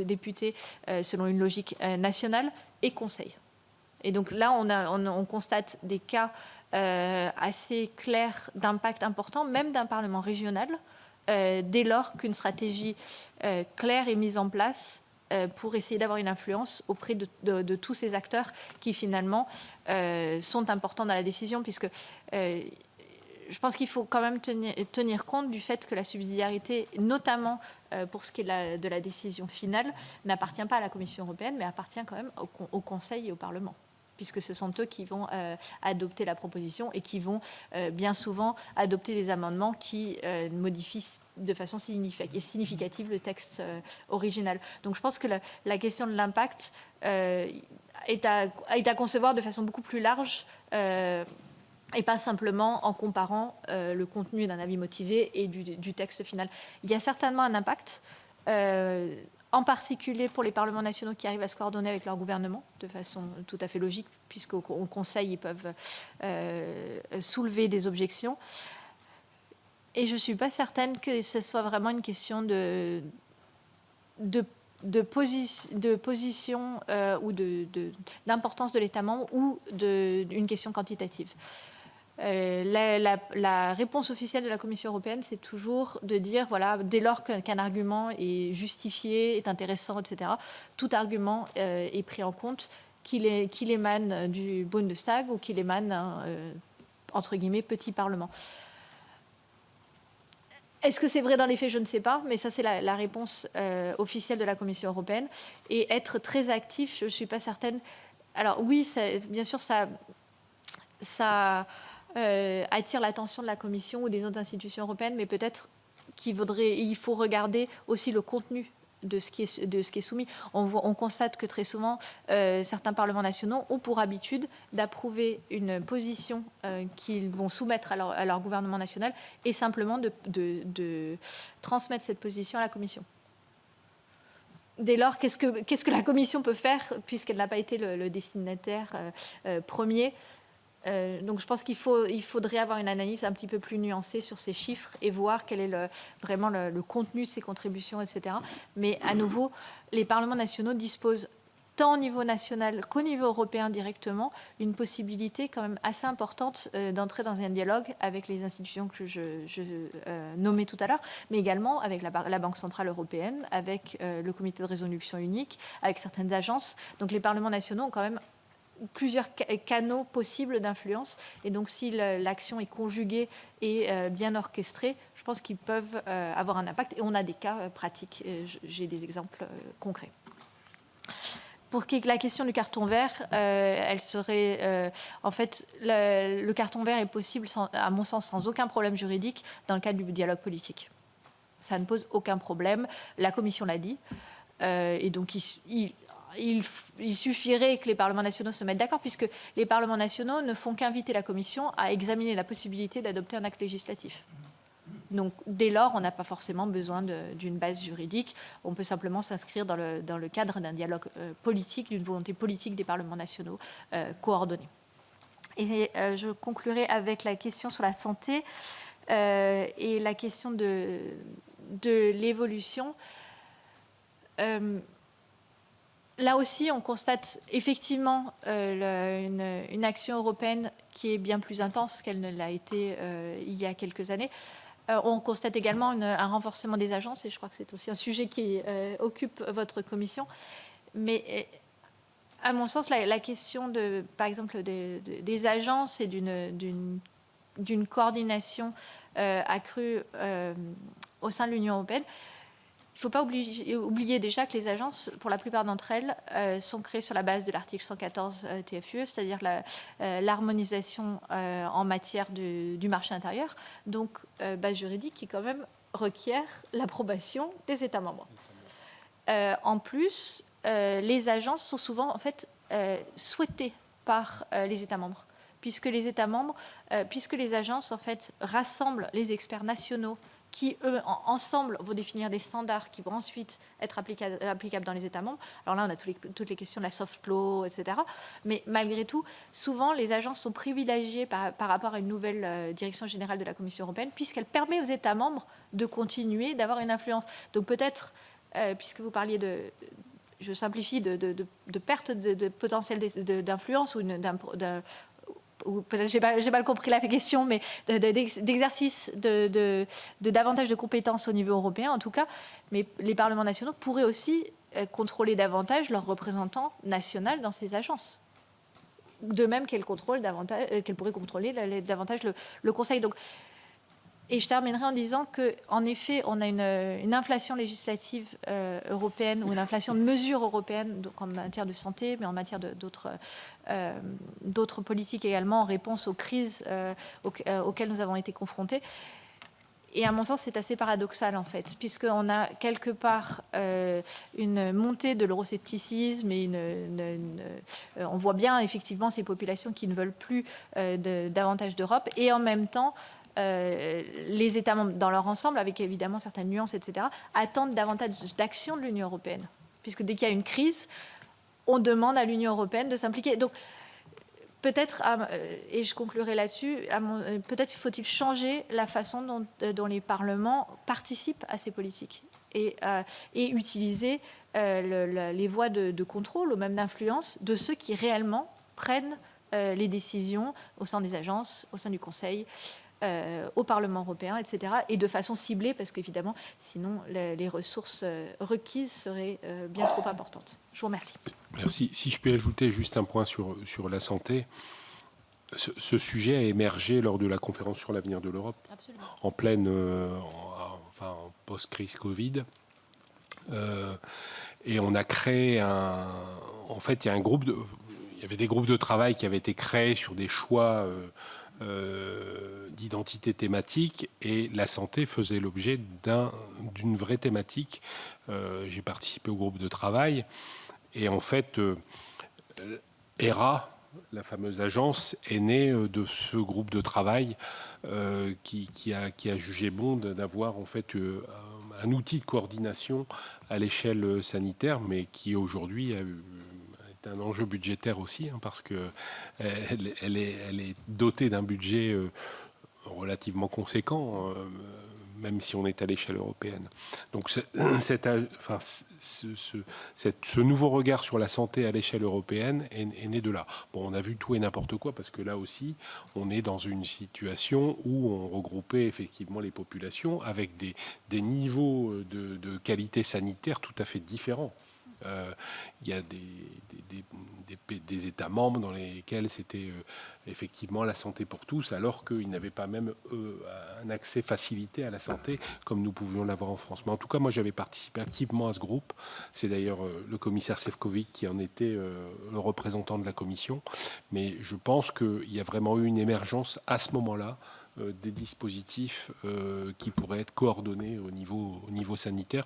députés selon une logique nationale, et Conseil. Et donc là, on constate des cas assez clairs d'impact important, même d'un Parlement régional, dès lors qu'une stratégie claire est mise en place pour essayer d'avoir une influence auprès de tous ces acteurs qui finalement sont importants dans la décision, puisque je pense qu'il faut quand même tenir compte du fait que la subsidiarité, notamment pour ce qui est de la décision finale, n'appartient pas à la Commission européenne, mais appartient quand même au Conseil et au Parlement, puisque ce sont eux qui vont adopter la proposition et qui vont bien souvent adopter des amendements qui modifient de façon significative le texte original. Donc je pense que la question de l'impact est à concevoir de façon beaucoup plus large et pas simplement en comparant le contenu d'un avis motivé et du texte final. Il y a certainement un impact, en particulier pour les parlements nationaux qui arrivent à se coordonner avec leur gouvernement de façon tout à fait logique, puisqu'au Conseil, ils peuvent soulever des objections. Et je ne suis pas certaine que ce soit vraiment une question de position ou d'importance de l'État membre ou d'une question quantitative. La réponse officielle de la Commission européenne, c'est toujours de dire, voilà, dès lors qu'un argument est justifié, est intéressant, etc., tout argument est pris en compte, qu'il émane du Bundestag ou qu'il émane d'un, entre guillemets, petit Parlement. Est-ce que c'est vrai dans les faits? Je ne sais pas, mais ça, c'est la réponse officielle de la Commission européenne. Et être très actif, je ne suis pas certaine. Alors oui, bien sûr, ça attire l'attention de la Commission ou des autres institutions européennes, mais peut-être il faut regarder aussi le contenu de ce qui est soumis. On constate que très souvent, certains parlements nationaux ont pour habitude d'approuver une position qu'ils vont soumettre à leur gouvernement national et simplement de transmettre cette position à la Commission. Dès lors, qu'est-ce que la Commission peut faire, puisqu'elle n'a pas été le destinataire premier? Donc je pense qu'il faudrait avoir une analyse un petit peu plus nuancée sur ces chiffres et voir quel est vraiment le contenu de ces contributions, etc. Mais à nouveau, les parlements nationaux disposent tant au niveau national qu'au niveau européen directement, une possibilité quand même assez importante d'entrer dans un dialogue avec les institutions que je nommais tout à l'heure, mais également avec la Banque Centrale Européenne, avec le Comité de résolution unique, avec certaines agences. Donc les parlements nationaux ont quand même plusieurs canaux possibles d'influence. Et donc, si l'action est conjuguée et bien orchestrée, je pense qu'ils peuvent avoir un impact. Et on a des cas pratiques. J'ai des exemples concrets. Pour la question du carton vert, elle serait... en fait, le carton vert est possible, à mon sens, sans aucun problème juridique dans le cadre du dialogue politique. Ça ne pose aucun problème. La Commission l'a dit. Et donc, il suffirait que les parlements nationaux se mettent d'accord, puisque les parlements nationaux ne font qu'inviter la Commission à examiner la possibilité d'adopter un acte législatif. Donc, dès lors, on n'a pas forcément besoin d'une base juridique. On peut simplement s'inscrire dans le cadre d'un dialogue politique, d'une volonté politique des parlements nationaux coordonnée. Et je conclurai avec la question sur la santé et la question de l'évolution. Là aussi, on constate effectivement une action européenne qui est bien plus intense qu'elle ne l'a été il y a quelques années. On constate également un renforcement des agences, et je crois que c'est aussi un sujet qui occupe votre commission. Mais à mon sens, la question, par exemple, des agences et d'une coordination accrue au sein de l'Union européenne, il ne faut pas oublier déjà que les agences, pour la plupart d'entre elles, sont créées sur la base de l'article 114 TFUE, c'est-à-dire l'harmonisation en matière du marché intérieur, donc base juridique qui quand même requiert l'approbation des États membres. En plus, les agences sont souvent en fait souhaitées par les États membres, puisque les agences en fait rassemblent les experts nationaux qui, eux, ensemble, vont définir des standards qui vont ensuite être applicables dans les États membres. Alors là, on a toutes les questions de la soft law, etc. Mais malgré tout, souvent, les agences sont privilégiées par rapport à une nouvelle direction générale de la Commission européenne, puisqu'elle permet aux États membres de continuer d'avoir une influence. Donc peut-être, puisque vous parliez je simplifie, de perte de potentiel d'influence ou peut-être j'ai mal compris la question, mais d'exercice de davantage de compétences au niveau européen, en tout cas. Mais les parlements nationaux pourraient aussi contrôler davantage leurs représentants nationaux dans ces agences. De même qu'elles pourraient contrôler davantage le Conseil. Donc, et je terminerai en disant qu'en effet, on a une inflation législative européenne ou une inflation de mesures européennes, donc en matière de santé, mais en matière d'autres politiques également, en réponse aux crises auxquelles nous avons été confrontés. Et à mon sens, c'est assez paradoxal, en fait, puisqu'on a quelque part une montée de l'euroscepticisme et on voit bien, effectivement, ces populations qui ne veulent plus davantage d'Europe, et en même temps, les États membres dans leur ensemble, avec évidemment certaines nuances, etc., attendent davantage d'action de l'Union européenne. Puisque dès qu'il y a une crise, on demande à l'Union européenne de s'impliquer. Donc, peut-être, et je conclurai là-dessus, peut-être faut-il changer la façon dont les parlements participent à ces politiques et utiliser les voies de contrôle ou même d'influence de ceux qui réellement prennent les décisions au sein des agences, au sein du Conseil, au Parlement européen, etc. Et de façon ciblée, parce qu'évidemment, sinon, les ressources requises seraient bien trop importantes. Je vous remercie.
Merci. Si je peux ajouter juste un point sur la santé. Ce sujet a émergé lors de la conférence sur l'avenir de l'Europe, en pleine en post-crise Covid. Et on a créé en fait, il y a il y avait des groupes de travail qui avaient été créés sur des choix d'identité thématique, et la santé faisait l'objet d'une vraie thématique. J'ai participé au groupe de travail, et en fait, ERA, la fameuse agence, est née de ce groupe de travail qui a jugé bon d'avoir en fait un outil de coordination à l'échelle sanitaire, mais qui aujourd'hui est un enjeu budgétaire aussi, hein, parce que elle est dotée d'un budget relativement conséquent, même si on est à l'échelle européenne. Donc ce nouveau regard sur la santé à l'échelle européenne est né de là. Bon, on a vu tout et n'importe quoi, parce que là aussi, on est dans une situation où on regroupait effectivement les populations avec des niveaux de qualité sanitaire tout à fait différents. Il y a des États membres dans lesquels c'était effectivement la santé pour tous, alors qu'ils n'avaient pas même un accès facilité à la santé comme nous pouvions l'avoir en France. Mais en tout cas, moi, j'avais participé activement à ce groupe. C'est d'ailleurs le commissaire Sefcovic qui en était le représentant de la Commission. Mais je pense qu'il y a vraiment eu une émergence à ce moment-là des dispositifs qui pourraient être coordonnés au niveau sanitaire.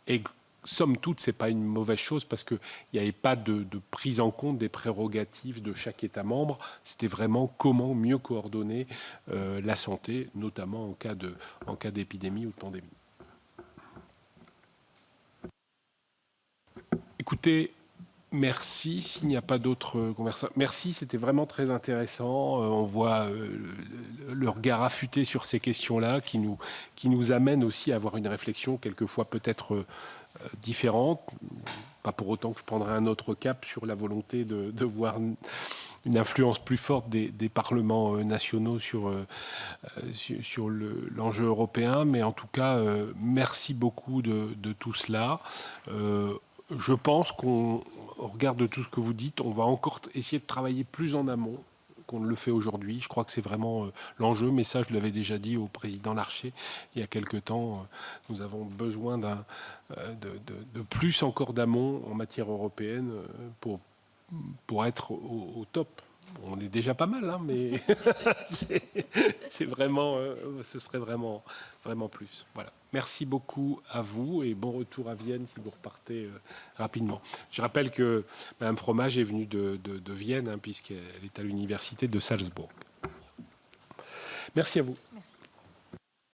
Et somme toute, ce n'est pas une mauvaise chose, parce qu'il n'y avait pas de prise en compte des prérogatives de chaque État membre. C'était vraiment comment mieux coordonner la santé, notamment en cas d'épidémie ou de pandémie. Écoutez, merci. S'il n'y a pas d'autres conversations, merci, c'était vraiment très intéressant. On voit le regard affûté sur ces questions-là qui nous amène aussi à avoir une réflexion quelquefois peut-être différente. Pas pour autant que je prendrai un autre cap sur la volonté de voir une influence plus forte des parlements nationaux sur l'enjeu européen. Mais en tout cas, merci beaucoup de tout cela. Je pense qu'on regarde de tout ce que vous dites, on va encore essayer de travailler plus en amont qu'on ne le fait aujourd'hui. Je crois que c'est vraiment l'enjeu, mais ça, je l'avais déjà dit au président Larcher il y a quelque temps. Nous avons besoin de plus encore d'amont en matière européenne pour être au top. On est déjà pas mal, hein, mais c'est vraiment, ce serait vraiment plus. Voilà. Merci beaucoup à vous et bon retour à Vienne si vous repartez rapidement. Je rappelle que Mme Fromage est venue de Vienne, hein, puisqu'elle est à l'université de Salzbourg. Merci à vous.